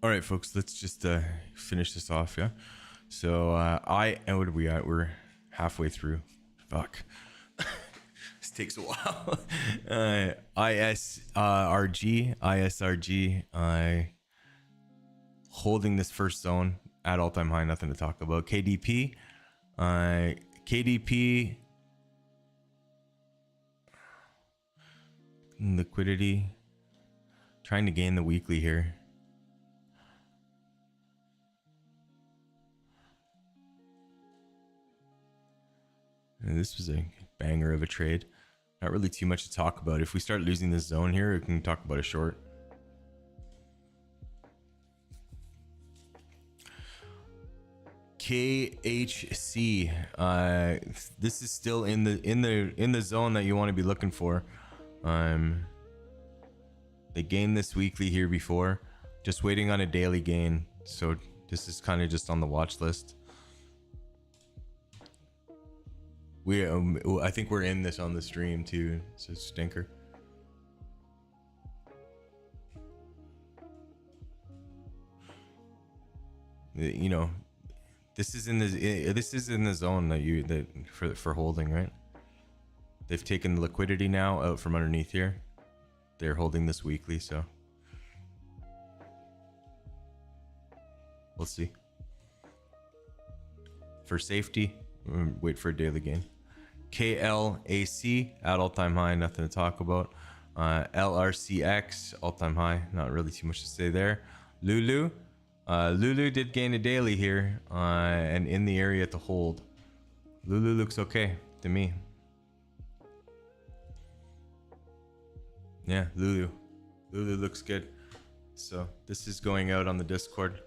All right, folks, let's just finish this off. Yeah. So and what are we at? We're halfway through. Fuck. This takes a while. ISRG, holding this first zone at all-time high, nothing to talk about. KDP, KDP, liquidity, trying to gain the weekly here. And this was a banger of a trade. Not really too much to talk about. If we start losing this zone here, we can talk about a short. KHC. This is still in the zone that you want to be looking for. They gained this weekly here before, just waiting on a daily gain. So this is kind of just on the watch list. I think we're in this on the stream too. So stinker. You know, this is in the zone that for holding, right? They've taken the liquidity now out from underneath here. They're holding this weekly, so we'll see. For safety, wait for a daily gain. KLAC at all-time high, nothing to talk about. LRCX all-time high, not really too much to say there. Lulu did gain a daily here, and in the area to hold. Lulu looks okay to me. Yeah, Lulu looks good. So this is going out on the Discord.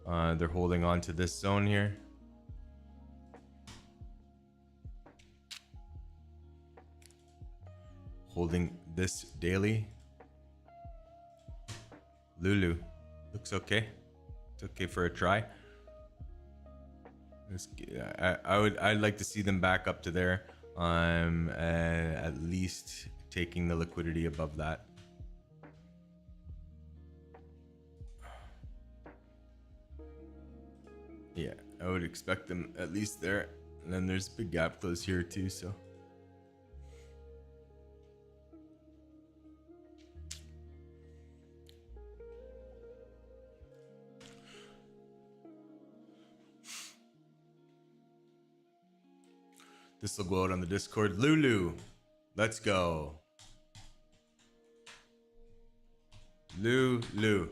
They're holding on to this zone here. Holding this daily. Lulu looks okay. It's okay for a try. I'd like to see them back up to there. At least taking the liquidity above that. Yeah, I would expect them at least there. And then there's a big gap close here too, so. This will go out on the Discord. Lulu, let's go. Lulu.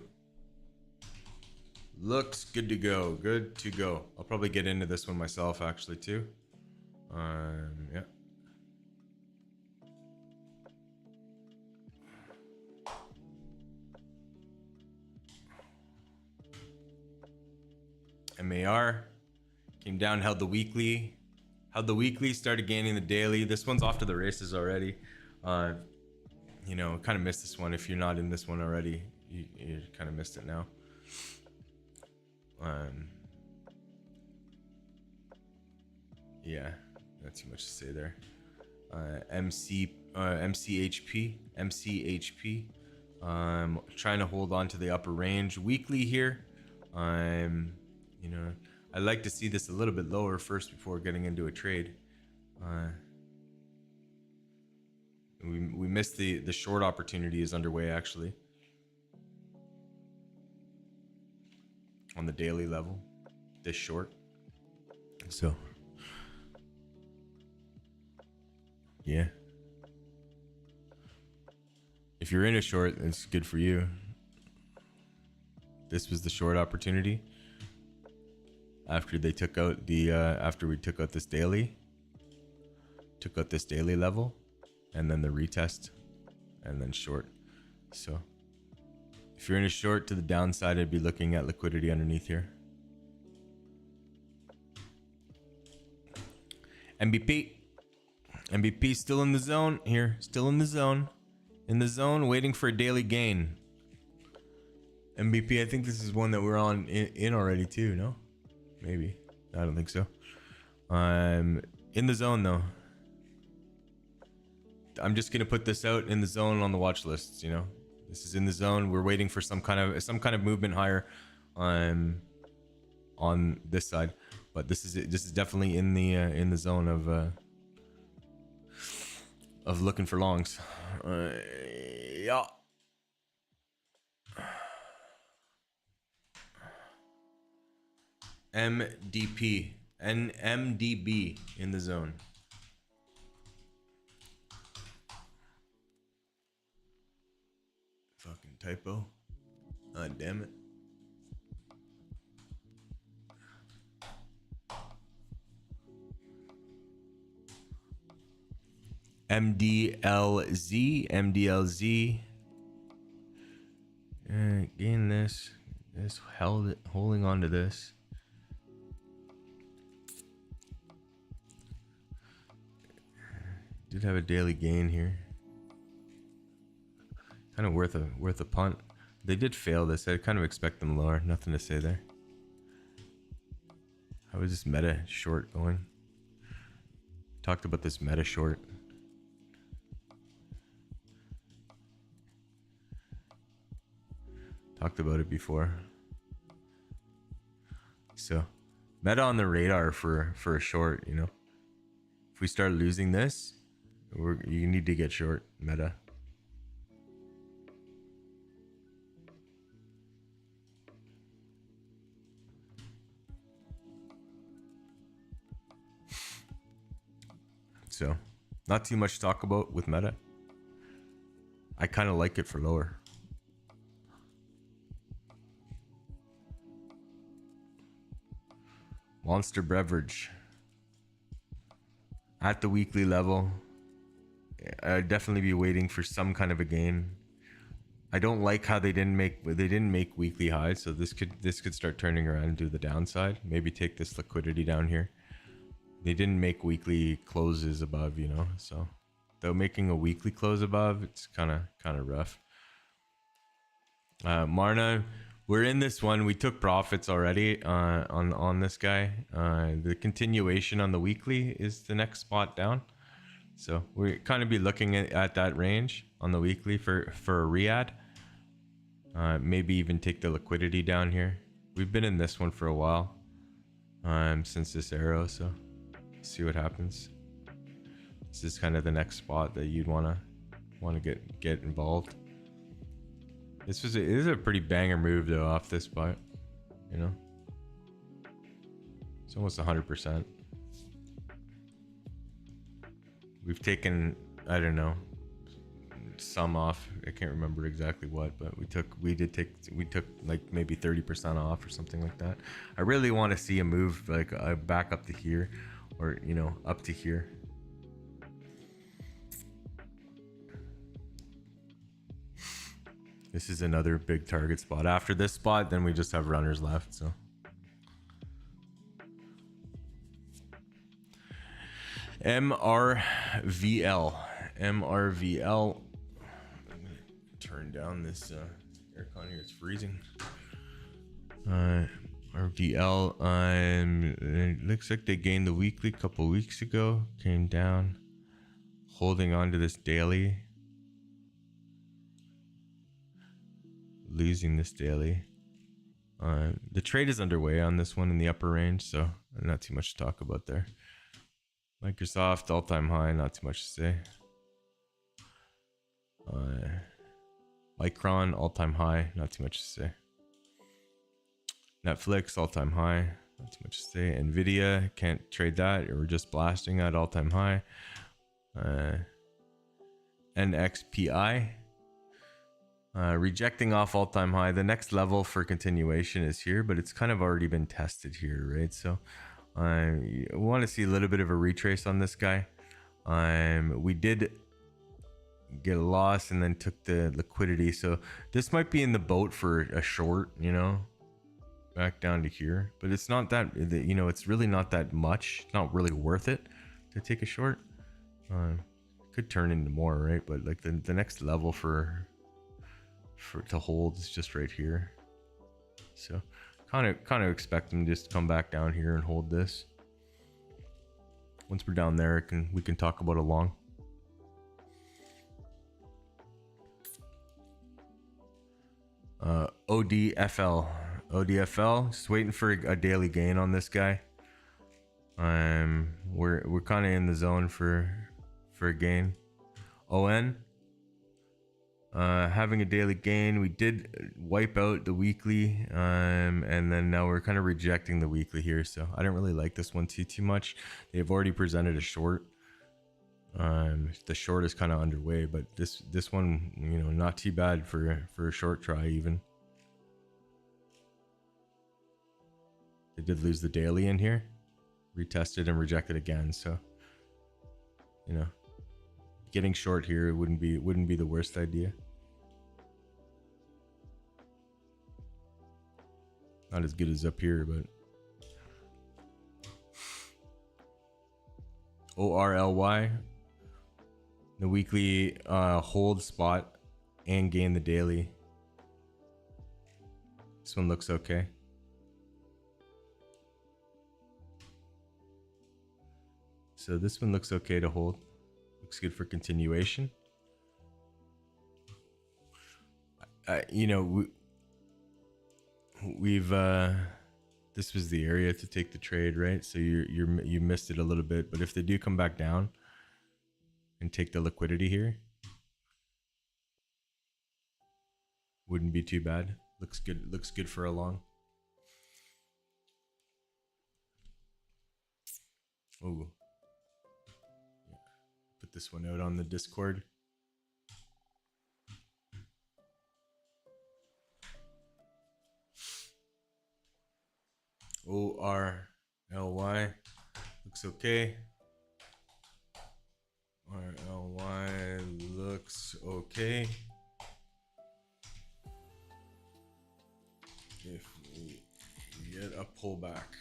Looks good to go. Good to go. I'll probably get into this one myself actually too. Yeah. MAR came down, held the weekly, started gaining the daily. This one's off to the races already. You know, kind of missed this one. If you're not in this one already, you kind of missed it now. Yeah, not too much to say there. MCHP, trying to hold on to the upper range weekly here. You know, I'd like to see this a little bit lower first before getting into a trade. We missed the short opportunity is underway actually on the daily level, this short. So yeah, if you're in a short, it's good for you. This was the short opportunity after they took out the after we took out this daily level, and then the retest, and then short. So if you're in a short to the downside, I'd be looking at liquidity underneath here. MVP still in the zone here, still in the zone, waiting for a daily gain. MVP, I think this is one that we're on in already too, no? Maybe. I don't think so. In the zone though. I'm just gonna put this out in the zone on the watch lists, you know. This is in the zone. We're waiting for some kind of movement higher on this side. But this is definitely in the zone of of looking for longs. Yeah. MDP and MDB in the zone. Fucking typo. God damn it. MDLZ, MDLZ. Gain this. This holding on to this. Did have a daily gain here. Kind of worth a punt. They did fail this. I kind of expect them lower. Nothing to say there. How is this meta short going? Talked about this meta short. Talked about it before. So, meta on the radar for a short, you know. If we start losing this, you need to get short meta. So, not too much to talk about with meta. I kind of like it for lower. Monster Beverage. At the weekly level. I'd definitely be waiting for some kind of a gain. I don't like how they didn't make weekly highs, so this could start turning around to the downside. Maybe take this liquidity down here. They didn't make weekly closes above, you know, so though making a weekly close above, it's kind of rough. Marna, we're in this one. We took profits already on this guy. The continuation on the weekly is the next spot down, so we kind of be looking at that range on the weekly for a re-add. Maybe even take the liquidity down here. We've been in this one for a while, since this arrow, so see what happens. This is kind of the next spot that you'd want to get involved. It is a pretty banger move though off this spot, you know. It's almost 100%. We've taken, I don't know, some off. I can't remember exactly what, but we took like maybe 30% off or something like that. I really want to see a move like back up to here, or you know, up to here. This is another big target spot. After this spot, then we just have runners left. So MRVL. Turn down this aircon here. It's freezing. RVL. It looks like they gained the weekly a couple weeks ago. Came down, holding on to this daily. Losing this daily. The trade is underway on this one in the upper range, so not too much to talk about there. Microsoft all-time high, not too much to say. Micron all-time high, not too much to say. Netflix all-time high, not too much to say. Nvidia, can't trade that, we're just blasting at all-time high. NXPI, rejecting off all-time high. The next level for continuation is here, but it's kind of already been tested here, right? So I want to see a little bit of a retrace on this guy. We did get a loss and then took the liquidity, so this might be in the boat for a short, you know, back down to here. But it's not that, you know, it's really not that much. It's not really worth it to take a short. Could turn into more, right? But like the next level for to hold is just right here. So kind of expect them to just come back down here and hold this. Once we're down there, we can talk about a long. ODFL, just waiting for a daily gain on this guy. We're kind of in the zone for a gain. ON. Having a daily gain. We did wipe out the weekly, and then now we're kind of rejecting the weekly here. So I don't really like this one too much. They've already presented a short. The short is kind of underway, but this one, you know, not too bad for a short try even. They did lose the daily in here, retested and rejected again. So, you know, getting short here wouldn't be the worst idea. Not as good as up here, but ORLY, the weekly hold spot and gain the daily. This one looks okay. So this one looks okay to hold. Looks good for continuation. You know, we've this was the area to take the trade, right? So you missed it a little bit, but if they do come back down and take the liquidity here, wouldn't be too bad. Looks good. Looks good for a long. Oh, put this one out on the Discord. ORLY looks okay. RLY looks okay. If we get a pullback,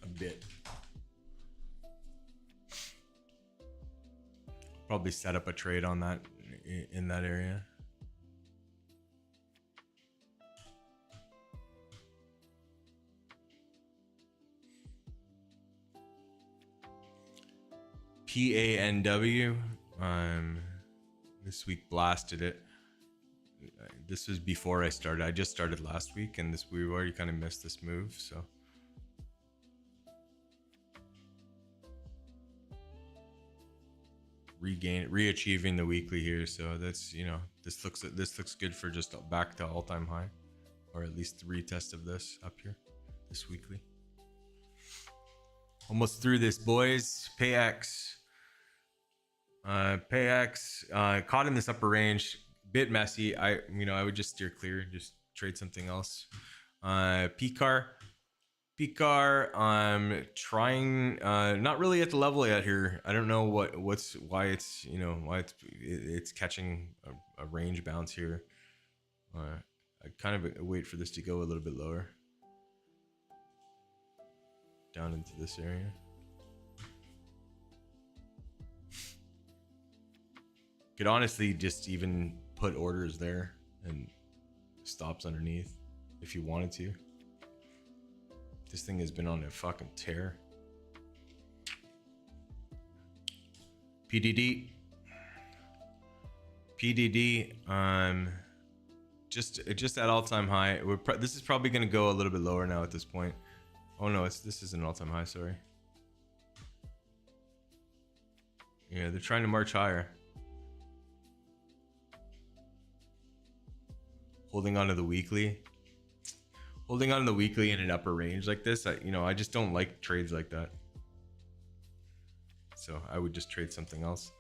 a bit, probably set up a trade on that in that area. PANW, this week blasted it. This was before I started. I just started last week, and we already kind of missed this move. So re-achieving the weekly here. So that's, you know, this looks good for just back to all-time high, or at least the retest of this up here, this weekly. Almost through this, boys. PayX. PayX caught in this upper range, bit messy. I would just steer clear, just trade something else. PCAR, trying not really at the level yet here. I don't know why it's catching a range bounce here. I kind of wait for this to go a little bit lower, down into this area. Could honestly just even put orders there and stops underneath if you wanted to. This thing has been on a fucking tear. PDD, just at all-time high. This is probably going to go a little bit lower now at this point. Oh no, this is an all-time high. Sorry. Yeah, they're trying to march higher. Holding on to the weekly. Holding on to the weekly in an upper range like this, I just don't like trades like that. So I would just trade something else.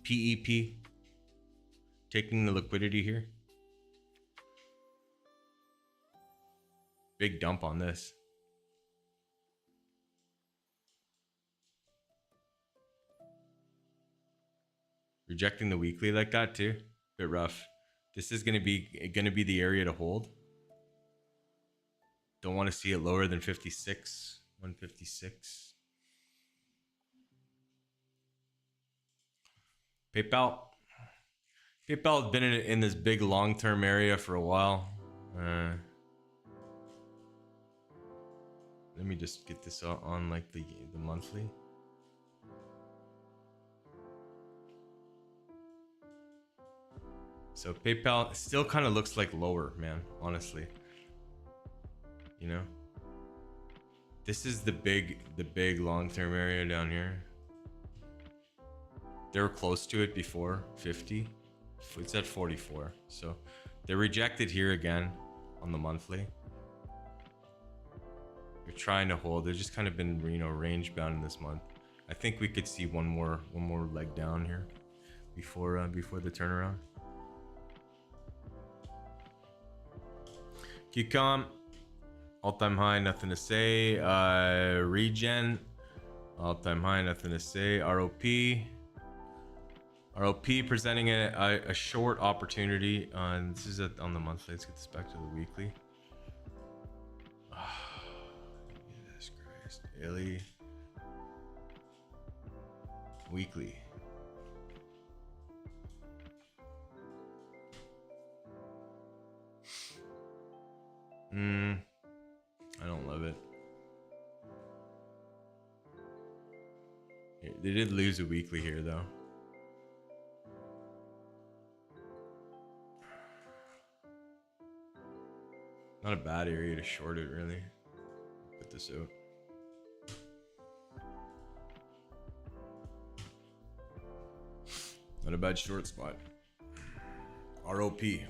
PEP. Taking the liquidity here. Big dump on this. Rejecting the weekly like that too. Bit rough. This is gonna be the area to hold. Don't want to see it lower than 56, 156. PayPal has been in this big long-term area for a while. Let me just get this on like the monthly. So PayPal still kind of looks like lower, man, honestly. You know? This is the big long-term area down here. They were close to it before, 50. It's at 44. So they're rejected here again on the monthly. They're trying to hold. They've just kind of been, you know, range bound in this month. I think we could see one more leg down here before the turnaround. QCOM, all-time high, nothing to say. Regen, all-time high, nothing to say. ROP presenting a short opportunity. This is on the monthly. Let's get this back to the weekly. Jesus Christ. Daily. Weekly. I don't love it. They did lose a weekly here though. Not a bad area to short it, really. Put this out. Not a bad short spot. ROP.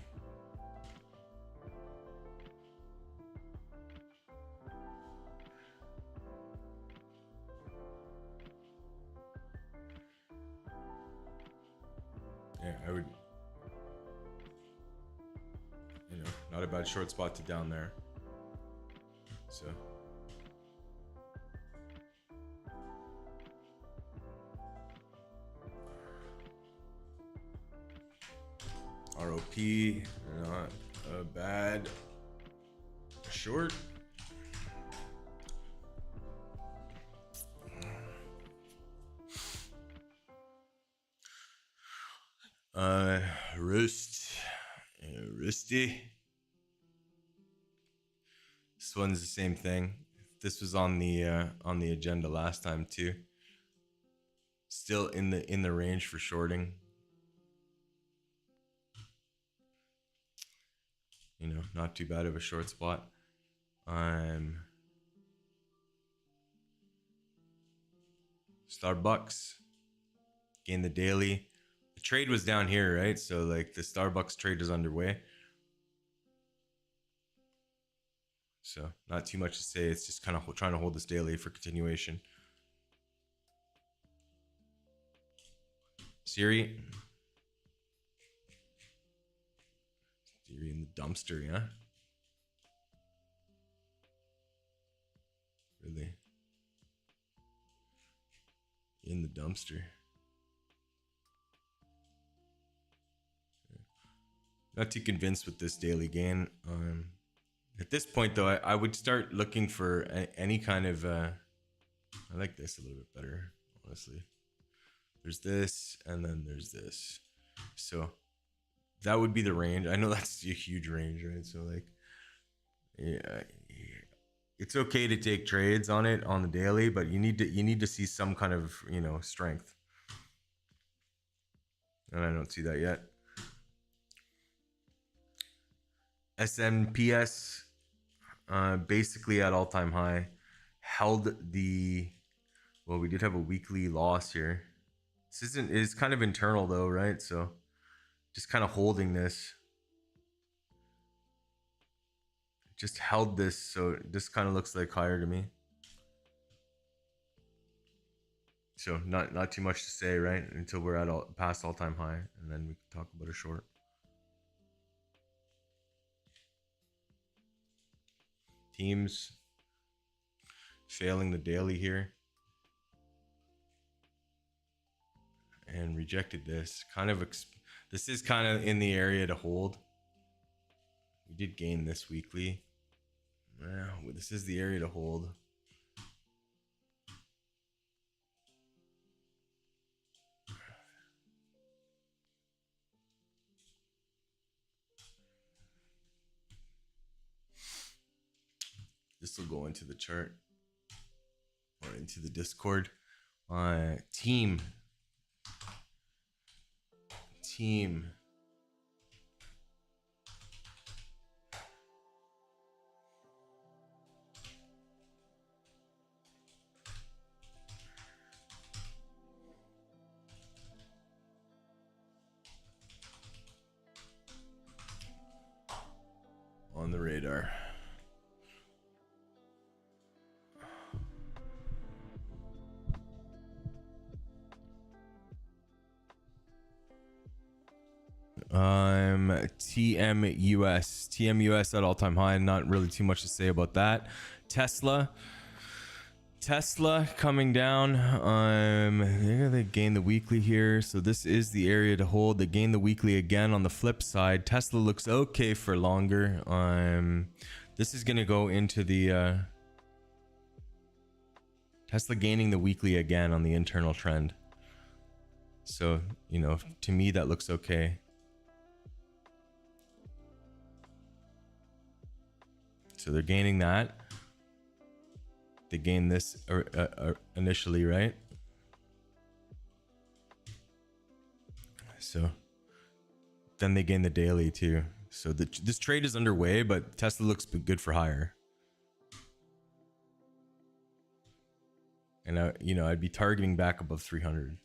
Yeah, I would, you know, not a bad short spot to down there. So ROP, not a bad short. Rusty. This one's the same thing. This was on the agenda last time too. Still in the range for shorting. You know, not too bad of a short spot. Starbucks gained the daily. The trade was down here, right? So like the Starbucks trade is underway. So not too much to say. It's just kind of trying to hold this daily for continuation. Siri in the dumpster, yeah? Really? In the dumpster. Not too convinced with this daily gain. At this point, though, I would start looking for any kind of... I like this a little bit better, honestly. There's this, and then there's this. So that would be the range. I know that's a huge range, right? So, like, yeah, it's okay to take trades on it on the daily, but you need to see some kind of, you know, strength. And I don't see that yet. SNPS basically at all-time high, held the, well, we did have a weekly loss here. This is kind of internal though, right? So just kind of holding this, just held this, so this kind of looks like higher to me. So not too much to say, right? Until we're at past all-time high, and then we can talk about a short. Teams failing the daily here, and rejected this. This is kind of in the area to hold. We did gain this weekly. This is the area to hold. This will go into the chart or into the Discord. Team. radar. TMUS at all-time high. Not really too much to say about that. Tesla coming down. They gained the weekly here, so this is the area to hold. They gained the weekly again. On the flip side, Tesla looks okay for longer. This is gonna go into the Tesla gaining the weekly again on the internal trend. So, you know, to me that looks okay. So they're gaining that. They gained this initially, right? So then they gain the daily too. So this trade is underway, but Tesla looks good for higher. And I'd be targeting back above 300.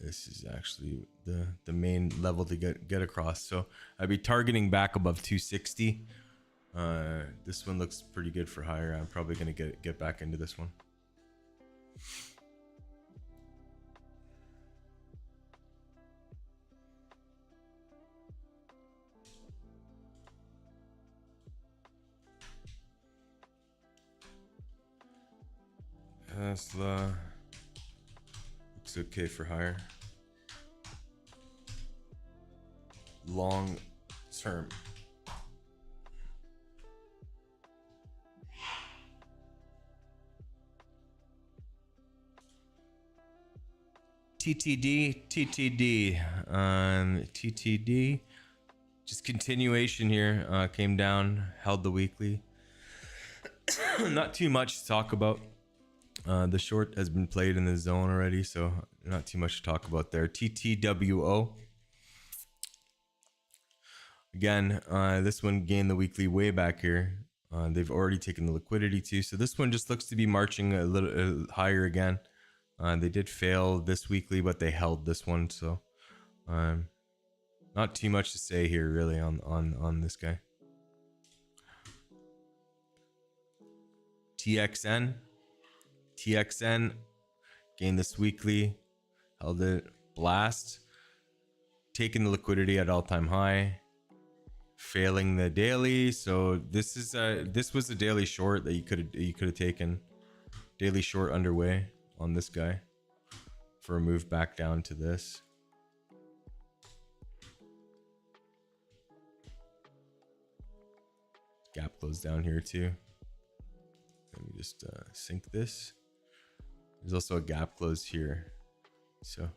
This is actually the main level to get across. So I'd be targeting back above 260. This one looks pretty good for higher. I'm probably gonna get back into this one. Tesla looks okay for higher. Long term. TTD, just continuation here. Came down, held the weekly. Not too much to talk about. The short has been played in the zone already, so not too much to talk about there. TTWO. Again, this one gained the weekly way back here. They've already taken the liquidity too, so this one just looks to be marching a little higher again. They did fail this weekly, but they held this one, so not too much to say here really on this guy. TXN gained this weekly, held it, blast, taking the liquidity at all-time high, failing the daily. So this was a daily short that you could have taken. Daily short underway on this guy for a move back down to this. Gap close down here too. Let me just sync this. There's also a gap close here, so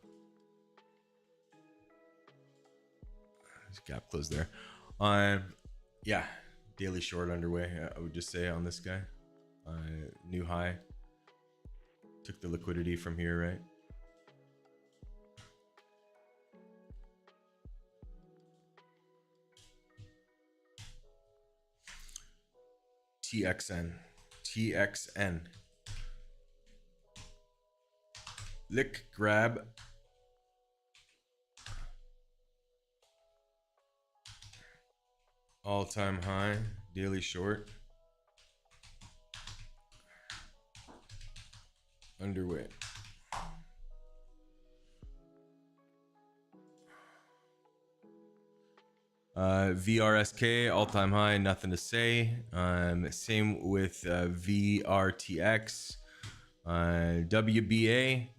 there's a gap close there. Yeah, daily short underway. I would just say on this guy, new high. Took the liquidity from here, right? TXN. Lick grab. All-time high, daily short. Underway. VRSK, all-time high, nothing to say. Same with VRTX. WBA.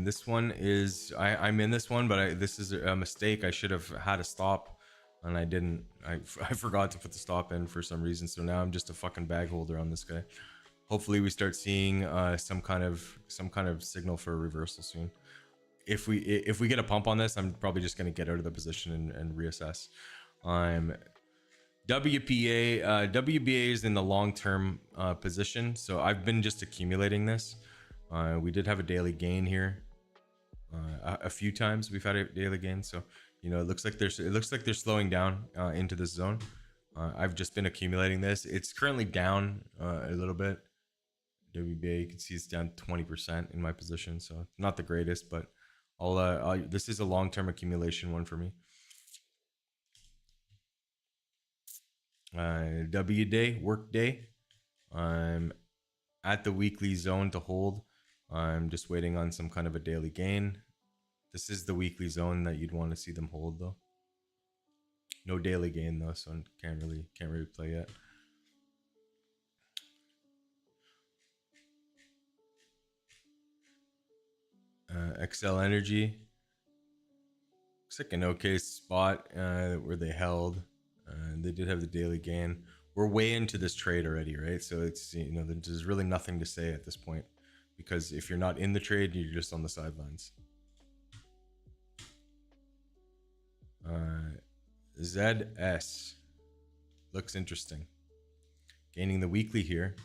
This one is I'm in this one, but this is a mistake. I should have had a stop, and I didn't. I forgot to put the stop in for some reason. So now I'm just a fucking bag holder on this guy. Hopefully we start seeing some kind of signal for a reversal soon. If we get a pump on this, I'm probably just gonna get out of the position and reassess. WBA is in the long-term position, so I've been just accumulating this. We did have a daily gain here. A few times we've had a daily gain, so you know it looks like they're slowing down into this zone. I've just been accumulating this. It's currently down a little bit. WBA, you can see it's down 20% in my position, so not the greatest, but This is a long-term accumulation one for me. W day, work day. I'm at the weekly zone to hold. I'm just waiting on some kind of a daily gain. This is the weekly zone that you'd want to see them hold though. No daily gain though, so can't really play yet. XL Energy looks like an okay spot where they held. They did have the daily gain. We're way into this trade already, right? So it's, you know, there's really nothing to say at this point, because if you're not in the trade, you're just on the sidelines. ZS looks interesting. Gaining the weekly here.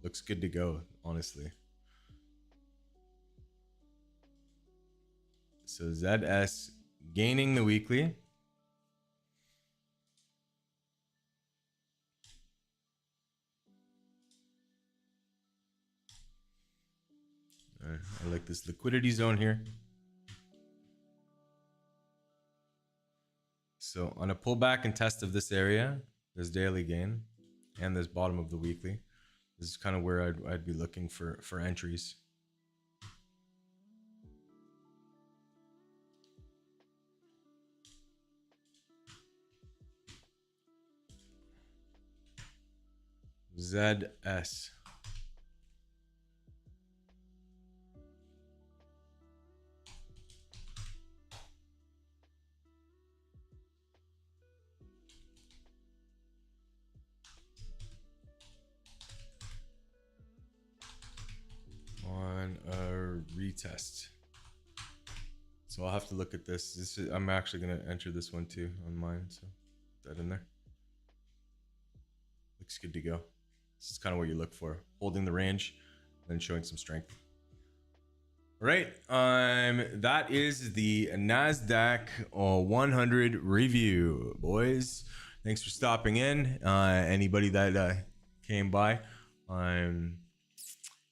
Looks good to go, honestly. So ZS gaining the weekly. I like this liquidity zone here. So on a pullback and test of this area, there's daily gain and there's bottom of the weekly. This is kind of where I'd be looking for entries. ZS. On a retest. So I'll have to look at this. I'm actually going to enter this one too on mine. So put that in there. Looks good to go. This is kind of what you look for. Holding the range, then showing some strength. All right. That is the NASDAQ 100 review, boys. Thanks for stopping in. Anybody that came by.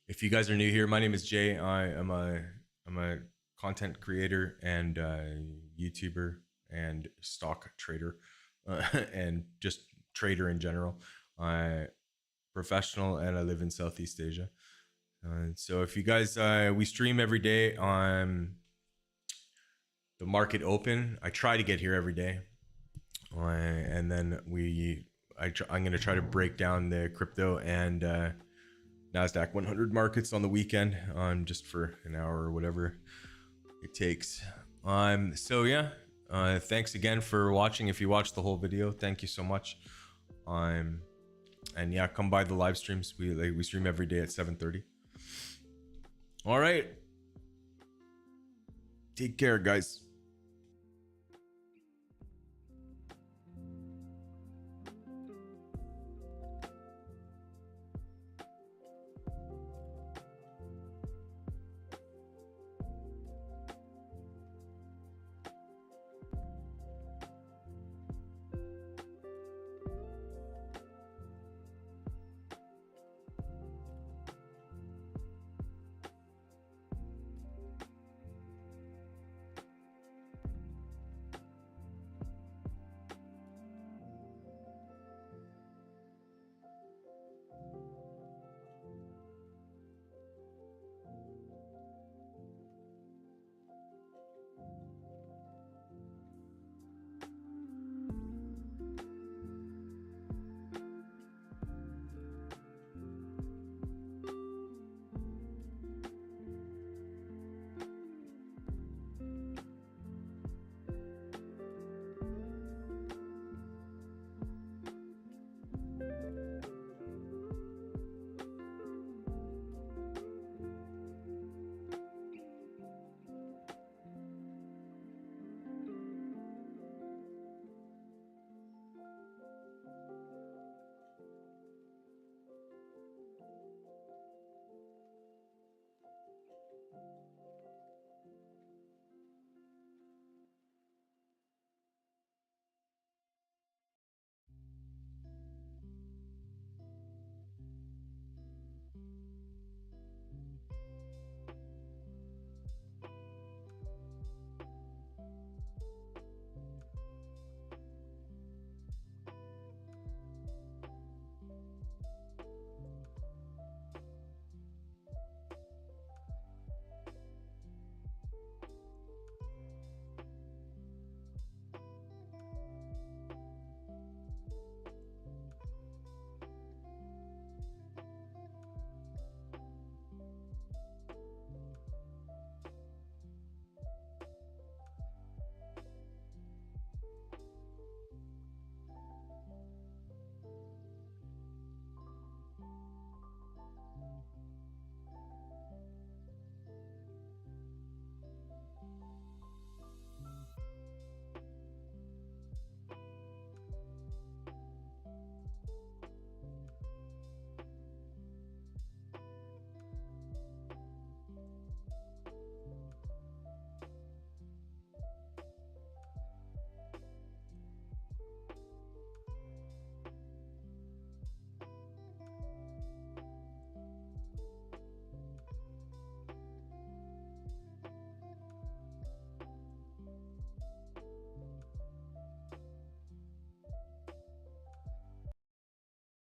If you guys are new here, my name is Jay. I'm a content creator and YouTuber and stock trader and just trader in general. Professional, and I live in Southeast Asia. So if you guys, we stream every day on the market open. I try to get here every day, and then I'm going to try to break down the crypto and NASDAQ 100 markets on the weekend, just for an hour or whatever it takes. So yeah, thanks again for watching. If you watched the whole video, thank you so much. And yeah, come by the live streams. We stream every day at 7:30. All right. Take care, guys.